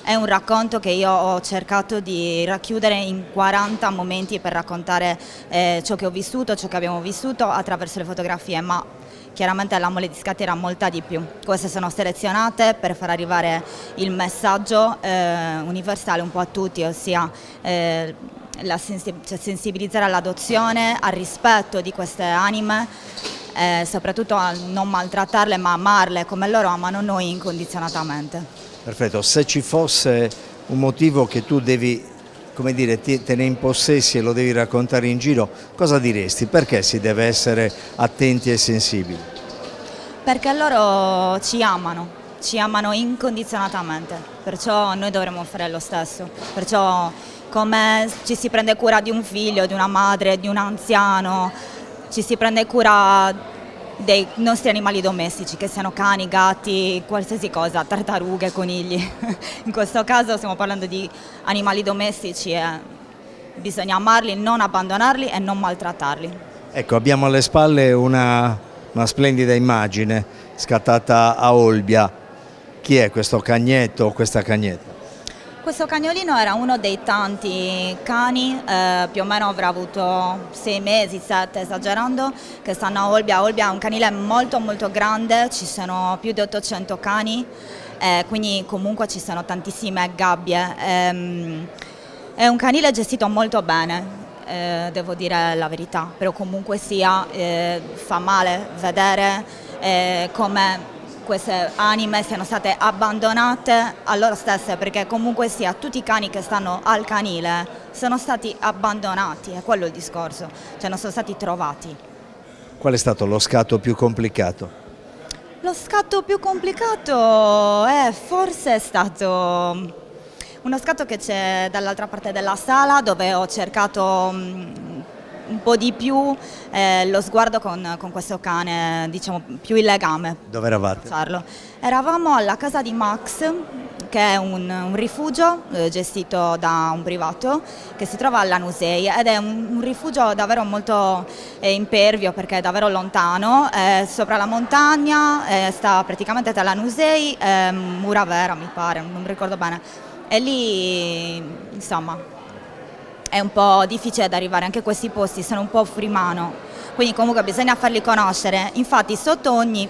È un racconto che io ho cercato di racchiudere in 40 momenti per raccontare ciò che ho vissuto, ciò che abbiamo vissuto attraverso le fotografie, ma chiaramente la mole di scatti era molta di più. Queste sono selezionate per far arrivare il messaggio universale un po' a tutti, ossia sensibilizzare all'adozione, al rispetto di queste anime, soprattutto a non maltrattarle ma amarle come loro amano noi incondizionatamente. Perfetto, se ci fosse un motivo che tu devi, come dire, te ne impossessi e lo devi raccontare in giro, cosa diresti? Perché si deve essere attenti e sensibili? Perché loro ci amano incondizionatamente, perciò noi dovremmo fare lo stesso, perciò come ci si prende cura di un figlio, di una madre, di un anziano, ci si prende cura dei nostri animali domestici, che siano cani, gatti, qualsiasi cosa, tartarughe, conigli. In questo caso stiamo parlando di animali domestici e bisogna amarli, non abbandonarli e non maltrattarli. Ecco, abbiamo alle spalle una splendida immagine scattata a Olbia. Chi è questo cagnetto o questa cagnetta? Questo cagnolino era uno dei tanti cani, più o meno avrà avuto 6 mesi, 7 esagerando, che stanno a Olbia. Olbia è un canile molto molto grande, ci sono più di 800 cani, quindi comunque ci sono tantissime gabbie. È un canile gestito molto bene, devo dire la verità, però comunque sia fa male vedere come queste anime siano state abbandonate a loro stesse, perché comunque sia tutti i cani che stanno al canile sono stati abbandonati, è quello il discorso, cioè non sono stati trovati. Qual è stato lo scatto più complicato? Lo scatto più complicato forse è stato uno scatto che c'è dall'altra parte della sala, dove ho cercato un po' di più lo sguardo con questo cane, diciamo più il legame. Dove eravate? Eravamo alla casa di Max, che è un rifugio gestito da un privato che si trova a Lanusei ed è un rifugio davvero molto impervio, perché è davvero lontano, sopra la montagna, sta praticamente tra Lanusei e Muravera, mi pare, non mi ricordo bene, e lì insomma è un po' difficile da arrivare, anche questi posti sono un po' fuori mano, quindi comunque bisogna farli conoscere. Infatti sotto ogni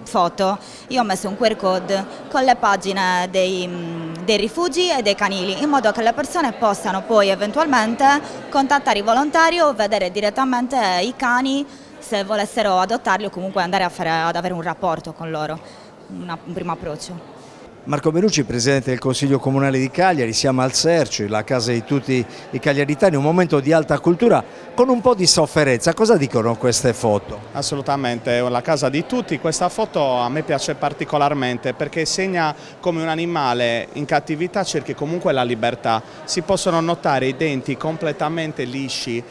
foto io ho messo un QR code con le pagine dei rifugi e dei canili, in modo che le persone possano poi eventualmente contattare i volontari o vedere direttamente i cani se volessero adottarli o comunque andare ad avere un rapporto con loro, un primo approccio. Marco Benucci, Presidente del Consiglio Comunale di Cagliari, siamo al Serci, la casa di tutti i cagliaritani, un momento di alta cultura con un po' di sofferenza. Cosa dicono queste foto? Assolutamente, è la casa di tutti. Questa foto a me piace particolarmente perché segna come un animale in cattività cerchi comunque la libertà. Si possono notare i denti completamente lisci,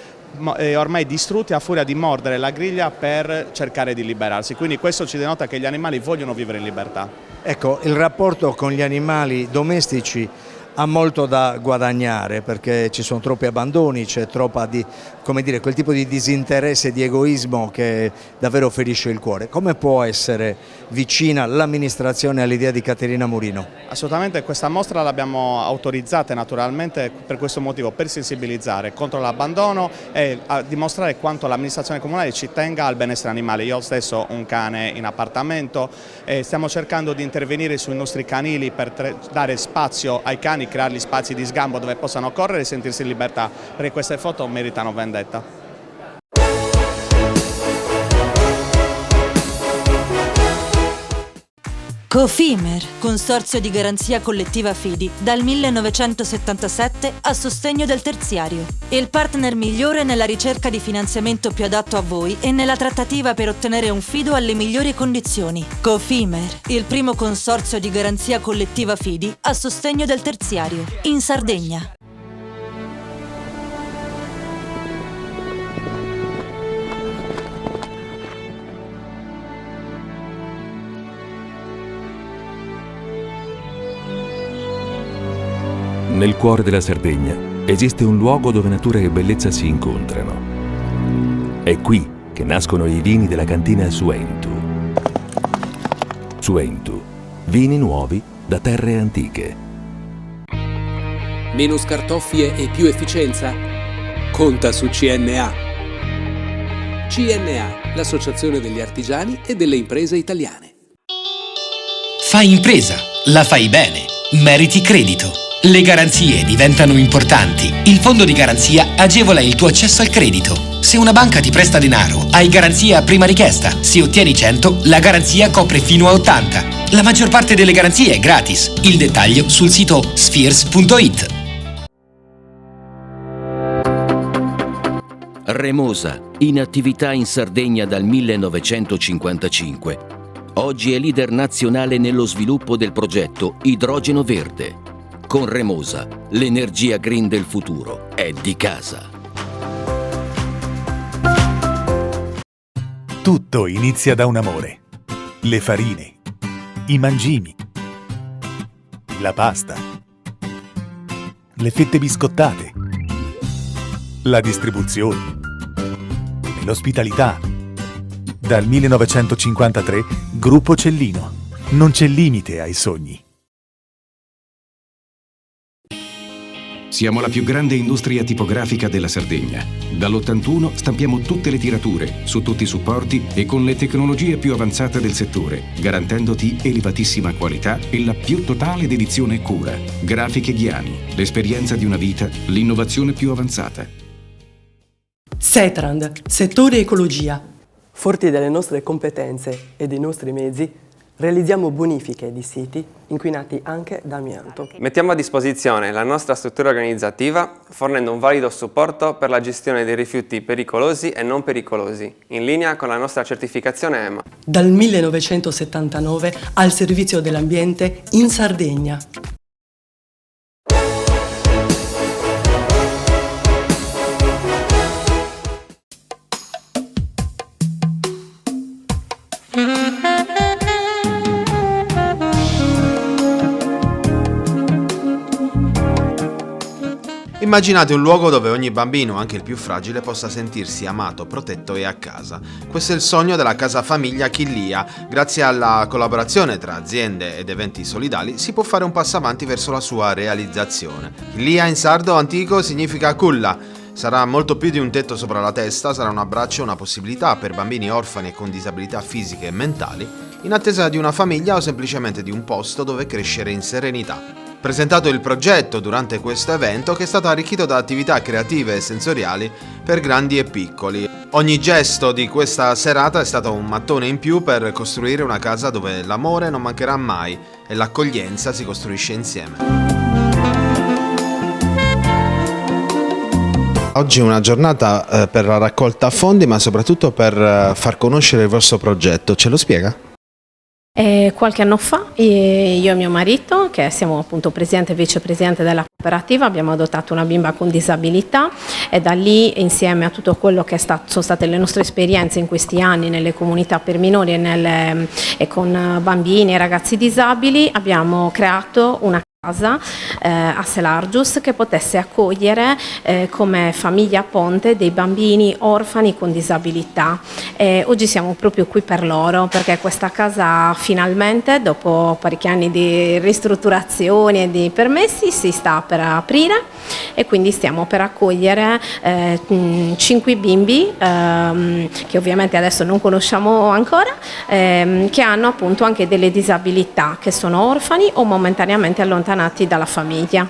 ormai distrutti a furia di mordere la griglia per cercare di liberarsi, quindi questo ci denota che gli animali vogliono vivere in libertà. Ecco, il rapporto con gli animali domestici ha molto da guadagnare perché ci sono troppi abbandoni, c'è troppa quel tipo di disinteresse e di egoismo che davvero ferisce il cuore. Come può essere vicina l'amministrazione all'idea di Caterina Murino? Assolutamente, questa mostra l'abbiamo autorizzata naturalmente per questo motivo, per sensibilizzare contro l'abbandono e a dimostrare quanto l'amministrazione comunale ci tenga al benessere animale. Io stesso ho un cane in appartamento e stiamo cercando di intervenire sui nostri canili per dare spazio ai cani, creargli spazi di sgambo dove possano correre e sentirsi in libertà, perché queste foto meritano vendetta. Cofimer, consorzio di garanzia collettiva Fidi, dal 1977 a sostegno del terziario. Il partner migliore nella ricerca di finanziamento più adatto a voi e nella trattativa per ottenere un fido alle migliori condizioni. Cofimer, il primo consorzio di garanzia collettiva Fidi a sostegno del terziario, in Sardegna. Nel cuore della Sardegna esiste un luogo dove natura e bellezza si incontrano. È qui che nascono i vini della cantina Suentu. Suentu, vini nuovi da terre antiche. Meno scartoffie e più efficienza? Conta su CNA. CNA, l'associazione degli artigiani e delle imprese italiane. Fai impresa, la fai bene, meriti credito. Le garanzie diventano importanti. Il fondo di garanzia agevola il tuo accesso al credito. Se una banca ti presta denaro, hai garanzia a prima richiesta. Se ottieni 100, la garanzia copre fino a 80. La maggior parte delle garanzie è gratis. Il dettaglio sul sito spheres.it. Remosa, in attività in Sardegna dal 1955. Oggi è leader nazionale nello sviluppo del progetto Idrogeno Verde. Con Remosa, l'energia green del futuro è di casa. Tutto inizia da un amore. Le farine, i mangimi, la pasta, le fette biscottate, la distribuzione e l'ospitalità. Dal 1953, Gruppo Cellino. Non c'è limite ai sogni. Siamo la più grande industria tipografica della Sardegna. Dall'81 stampiamo tutte le tirature, su tutti i supporti e con le tecnologie più avanzate del settore, garantendoti elevatissima qualità e la più totale dedizione e cura. Grafiche Ghiani, l'esperienza di una vita, l'innovazione più avanzata. Setrand, settore ecologia. Forti delle nostre competenze e dei nostri mezzi, realizziamo bonifiche di siti inquinati anche da amianto. Mettiamo a disposizione la nostra struttura organizzativa fornendo un valido supporto per la gestione dei rifiuti pericolosi e non pericolosi, in linea con la nostra certificazione EMA. Dal 1979 al servizio dell'ambiente in Sardegna. Immaginate un luogo dove ogni bambino, anche il più fragile, possa sentirsi amato, protetto e a casa. Questo è il sogno della casa famiglia Chillia. Grazie alla collaborazione tra aziende ed eventi solidali si può fare un passo avanti verso la sua realizzazione. Chillia in sardo antico significa culla. Sarà molto più di un tetto sopra la testa, sarà un abbraccio e una possibilità per bambini orfani e con disabilità fisiche e mentali, in attesa di una famiglia o semplicemente di un posto dove crescere in serenità. Presentato il progetto durante questo evento, che è stato arricchito da attività creative e sensoriali per grandi e piccoli. Ogni gesto di questa serata è stato un mattone in più per costruire una casa dove l'amore non mancherà mai e l'accoglienza si costruisce insieme. Oggi è una giornata per la raccolta fondi, ma soprattutto per far conoscere il vostro progetto. Ce lo spiega? Qualche anno fa io e mio marito, che siamo appunto presidente e vicepresidente della cooperativa, abbiamo adottato una bimba con disabilità e da lì, insieme a tutto quello che sono state le nostre esperienze in questi anni nelle comunità per minori e con bambini e ragazzi disabili, abbiamo creato una casa a Selargius che potesse accogliere come famiglia ponte dei bambini orfani con disabilità. Oggi siamo proprio qui per loro, perché questa casa finalmente, dopo parecchi anni di ristrutturazioni e di permessi, si sta per aprire e quindi stiamo per accogliere 5 bimbi che ovviamente adesso non conosciamo ancora, che hanno appunto anche delle disabilità, che sono orfani o momentaneamente allontanati dalla famiglia.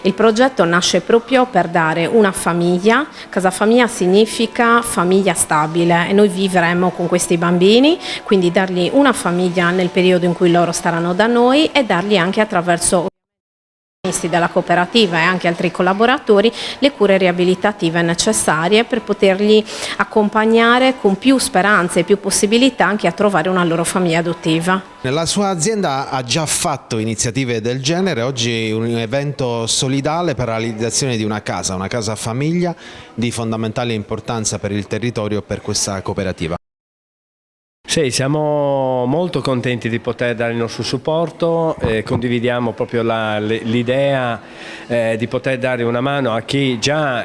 Il progetto nasce proprio per dare una famiglia. Casa famiglia significa famiglia stabile e noi vivremo con questi bambini, quindi dargli una famiglia nel periodo in cui loro staranno da noi e dargli anche attraverso della cooperativa e anche altri collaboratori le cure riabilitative necessarie per poterli accompagnare con più speranze e più possibilità anche a trovare una loro famiglia adottiva. La sua azienda ha già fatto iniziative del genere, oggi un evento solidale per la realizzazione di una casa famiglia di fondamentale importanza per il territorio e per questa cooperativa. Sì, siamo molto contenti di poter dare il nostro supporto, condividiamo proprio l'idea di poter dare una mano a chi già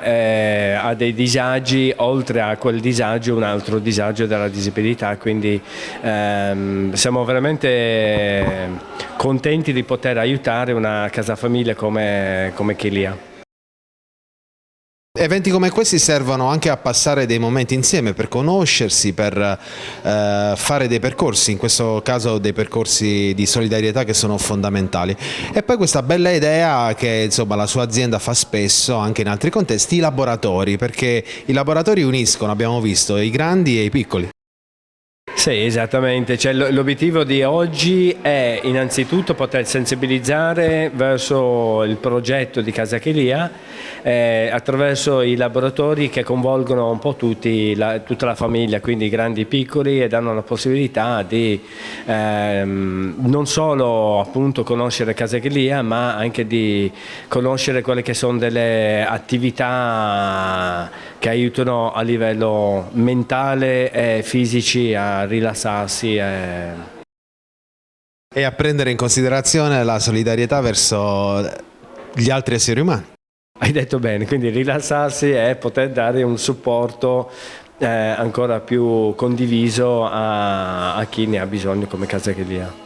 ha dei disagi, oltre a quel disagio un altro disagio della disabilità, quindi siamo veramente contenti di poter aiutare una casa famiglia come Chilia. Eventi come questi servono anche a passare dei momenti insieme per conoscersi, per fare dei percorsi, in questo caso dei percorsi di solidarietà che sono fondamentali. E poi questa bella idea che insomma la sua azienda fa spesso anche in altri contesti, i laboratori, perché i laboratori uniscono, abbiamo visto, i grandi e i piccoli. Sì, esattamente, l'obiettivo di oggi è innanzitutto poter sensibilizzare verso il progetto di Casa Chilia attraverso i laboratori che coinvolgono un po' tutta la famiglia, quindi grandi e piccoli, e danno la possibilità di non solo appunto conoscere Casa Chilia, ma anche di conoscere quelle che sono delle attività che aiutano a livello mentale e fisici a rilassarsi e a prendere in considerazione la solidarietà verso gli altri esseri umani. Hai detto bene, quindi rilassarsi e poter dare un supporto ancora più condiviso a chi ne ha bisogno come Casa Chilia.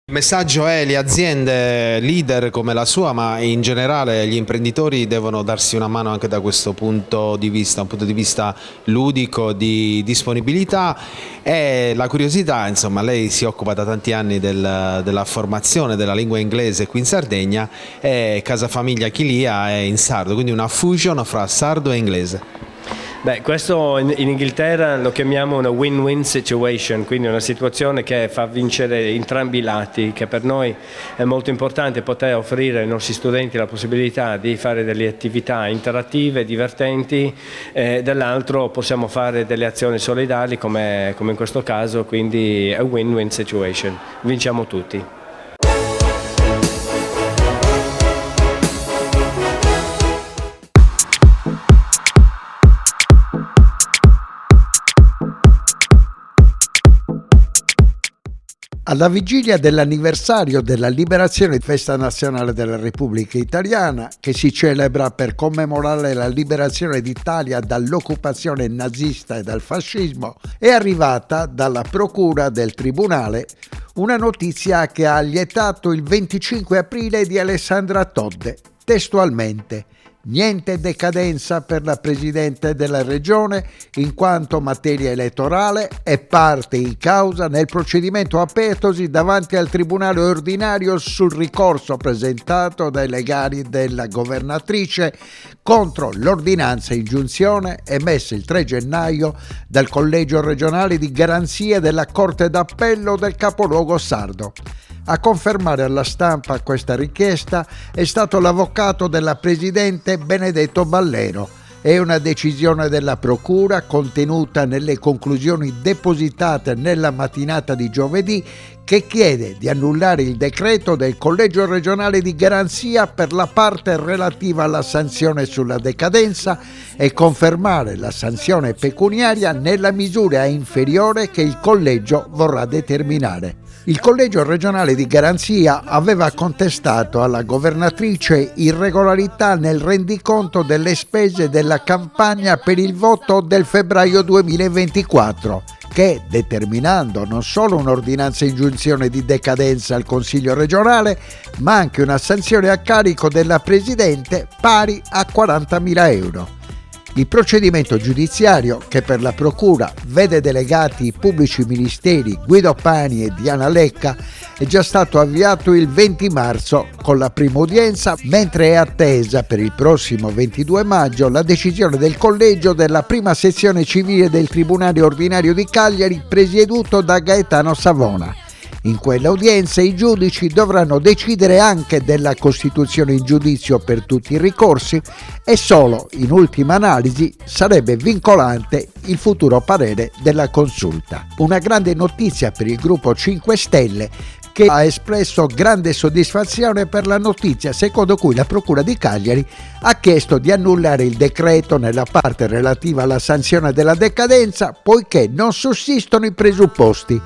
Il messaggio è: le aziende leader come la sua, ma in generale gli imprenditori, devono darsi una mano anche da questo punto di vista, un punto di vista ludico, di disponibilità e la curiosità. Insomma, lei si occupa da tanti anni della formazione della lingua inglese qui in Sardegna e Casa Famiglia Chilia è in sardo, quindi una fusion fra sardo e inglese. Beh, questo in Inghilterra lo chiamiamo una win-win situation, quindi una situazione che fa vincere entrambi i lati, che per noi è molto importante poter offrire ai nostri studenti la possibilità di fare delle attività interattive, divertenti, dall'altro possiamo fare delle azioni solidali come in questo caso, quindi è win-win situation, vinciamo tutti. Alla vigilia dell'anniversario della liberazione, festa nazionale della Repubblica Italiana, che si celebra per commemorare la liberazione d'Italia dall'occupazione nazista e dal fascismo, è arrivata dalla Procura del Tribunale una notizia che ha allietato il 25 aprile di Alessandra Todde. Testualmente: Niente decadenza per la Presidente della Regione, in quanto materia elettorale è parte in causa nel procedimento apetosi davanti al Tribunale ordinario sul ricorso presentato dai legali della governatrice contro l'ordinanza ingiunzione emessa il 3 gennaio dal Collegio regionale di garanzia della Corte d'Appello del capoluogo sardo. A confermare alla stampa questa richiesta è stato l'avvocato della Presidente Benedetto Ballero. È una decisione della Procura contenuta nelle conclusioni depositate nella mattinata di giovedì che chiede di annullare il decreto del Collegio regionale di garanzia per la parte relativa alla sanzione sulla decadenza e confermare la sanzione pecuniaria nella misura inferiore che il Collegio vorrà determinare. Il Collegio regionale di garanzia aveva contestato alla governatrice irregolarità nel rendiconto delle spese della campagna per il voto del febbraio 2024, che, determinando non solo un'ordinanza ingiunzione di decadenza al Consiglio regionale, ma anche una sanzione a carico della Presidente pari a 40.000 euro. Il procedimento giudiziario, che per la Procura vede delegati i pubblici ministeri Guido Pani e Diana Lecca, è già stato avviato il 20 marzo con la prima udienza, mentre è attesa per il prossimo 22 maggio la decisione del collegio della prima sezione civile del Tribunale ordinario di Cagliari presieduto da Gaetano Savona. In quella udienza i giudici dovranno decidere anche della costituzione in giudizio per tutti i ricorsi e solo in ultima analisi sarebbe vincolante il futuro parere della consulta. Una grande notizia per il gruppo 5 Stelle, che ha espresso grande soddisfazione per la notizia secondo cui la Procura di Cagliari ha chiesto di annullare il decreto nella parte relativa alla sanzione della decadenza poiché non sussistono i presupposti.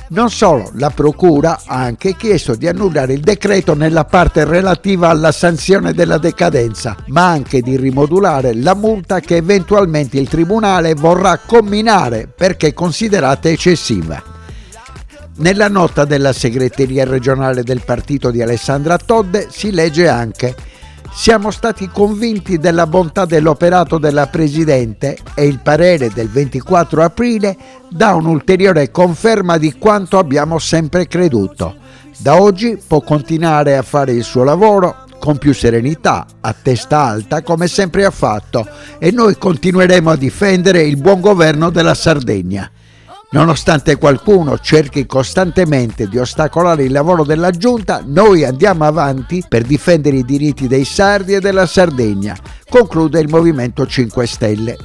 Non solo, la Procura ha anche chiesto di annullare il decreto nella parte relativa alla sanzione della decadenza, ma anche di rimodulare la multa che eventualmente il Tribunale vorrà comminare perché considerata eccessiva. Nella nota della segreteria regionale del partito di Alessandra Todde si legge anche: siamo stati convinti della bontà dell'operato della Presidente e il parere del 24 aprile dà un'ulteriore conferma di quanto abbiamo sempre creduto. Da oggi può continuare a fare il suo lavoro con più serenità, a testa alta come sempre ha fatto, e noi continueremo a difendere il buon governo della Sardegna. Nonostante qualcuno cerchi costantemente di ostacolare il lavoro della Giunta, noi andiamo avanti per difendere i diritti dei sardi e della Sardegna, conclude il Movimento 5 Stelle.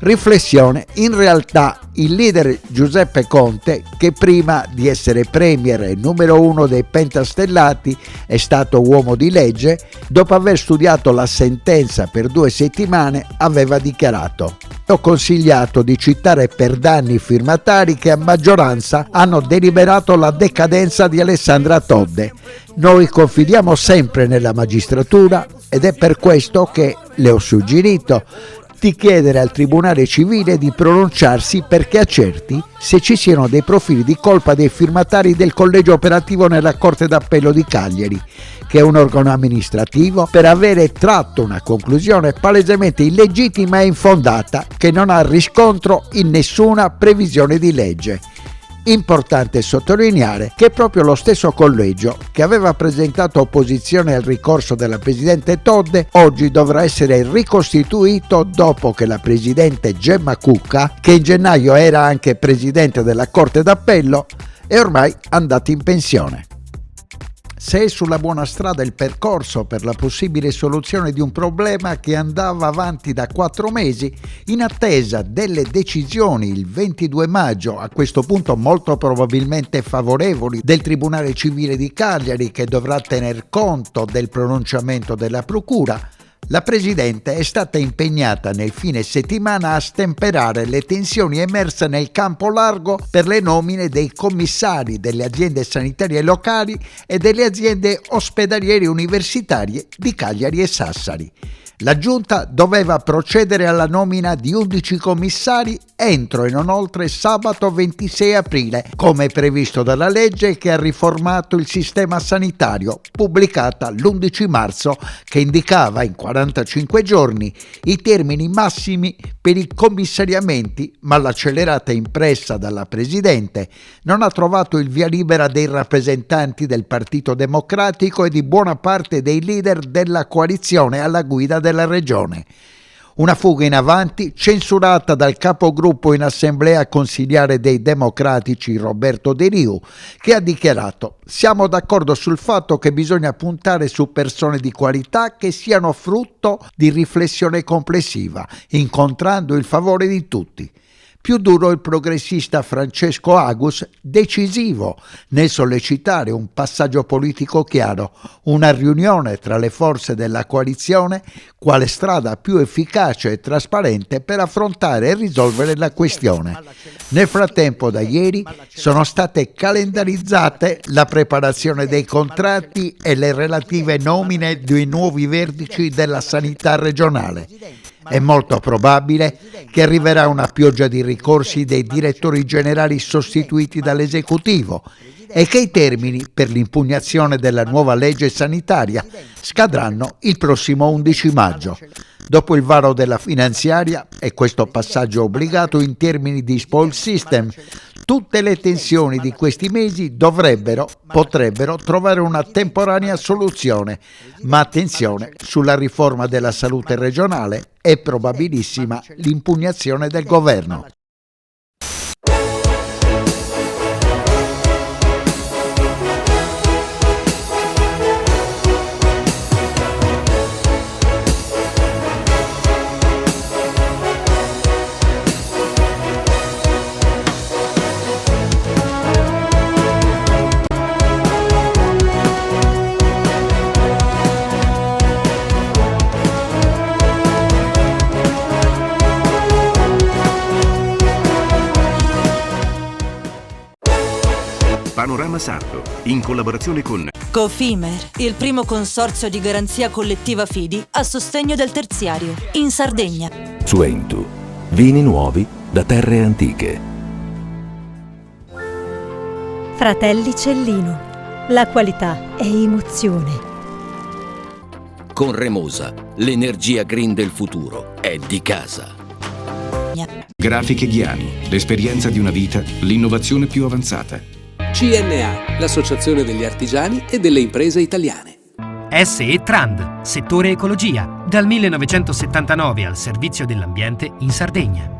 Riflessione: in realtà il leader Giuseppe Conte, che prima di essere premier e numero uno dei pentastellati è stato uomo di legge, dopo aver studiato la sentenza per 2 settimane aveva dichiarato: ho consigliato di citare per danni i firmatari che a maggioranza hanno deliberato la decadenza di Alessandra Todde. Noi confidiamo sempre nella magistratura ed è per questo che le ho suggerito di chiedere al Tribunale Civile di pronunciarsi perché accerti se ci siano dei profili di colpa dei firmatari del collegio operativo nella Corte d'Appello di Cagliari, che è un organo amministrativo, per avere tratto una conclusione palesemente illegittima e infondata che non ha riscontro in nessuna previsione di legge. Importante sottolineare che proprio lo stesso collegio che aveva presentato opposizione al ricorso della Presidente Todde oggi dovrà essere ricostituito dopo che la Presidente Gemma Cucca, che in gennaio era anche Presidente della Corte d'Appello, è ormai andata in pensione. Se è sulla buona strada il percorso per la possibile soluzione di un problema che andava avanti da 4 mesi, in attesa delle decisioni il 22 maggio, a questo punto molto probabilmente favorevoli, del Tribunale Civile di Cagliari, che dovrà tener conto del pronunciamento della Procura, la Presidente è stata impegnata nel fine settimana a stemperare le tensioni emerse nel campo largo per le nomine dei commissari delle aziende sanitarie locali e delle aziende ospedaliere universitarie di Cagliari e Sassari. La Giunta doveva procedere alla nomina di 11 commissari entro e non oltre sabato 26 aprile, come previsto dalla legge che ha riformato il sistema sanitario, pubblicata l'11 marzo, che indicava in 45 giorni i termini massimi per i commissariamenti, ma l'accelerata impressa dalla Presidente non ha trovato il via libera dei rappresentanti del Partito Democratico e di buona parte dei leader della coalizione alla guida della regione. Una fuga in avanti censurata dal capogruppo in assemblea consigliare dei democratici Roberto De Riu, che ha dichiarato: siamo d'accordo sul fatto che bisogna puntare su persone di qualità che siano frutto di riflessione complessiva, incontrando il favore di tutti. Più duro il progressista Francesco Agus, decisivo nel sollecitare un passaggio politico chiaro, una riunione tra le forze della coalizione, quale strada più efficace e trasparente per affrontare e risolvere la questione. Nel frattempo, da ieri sono state calendarizzate la preparazione dei contratti e le relative nomine dei nuovi vertici della sanità regionale. È molto probabile che arriverà una pioggia di ricorsi dei direttori generali sostituiti dall'esecutivo e che i termini per l'impugnazione della nuova legge sanitaria scadranno il prossimo 11 maggio. Dopo il varo della finanziaria e questo passaggio obbligato in termini di spoil system, tutte le tensioni di questi mesi potrebbero trovare una temporanea soluzione, ma attenzione, sulla riforma della salute regionale è probabilissima l'impugnazione del governo. Panorama Sardo, in collaborazione con Cofimer, il primo consorzio di garanzia collettiva fidi a sostegno del terziario, in Sardegna. Suentu, vini nuovi da terre antiche. Fratelli Cellino, la qualità è emozione. Con Remosa, l'energia green del futuro è di casa. Grafiche Ghiani, l'esperienza di una vita, l'innovazione più avanzata. CNA, l'associazione degli artigiani e delle imprese italiane. SE Trand, settore ecologia, dal 1979 al servizio dell'ambiente in Sardegna.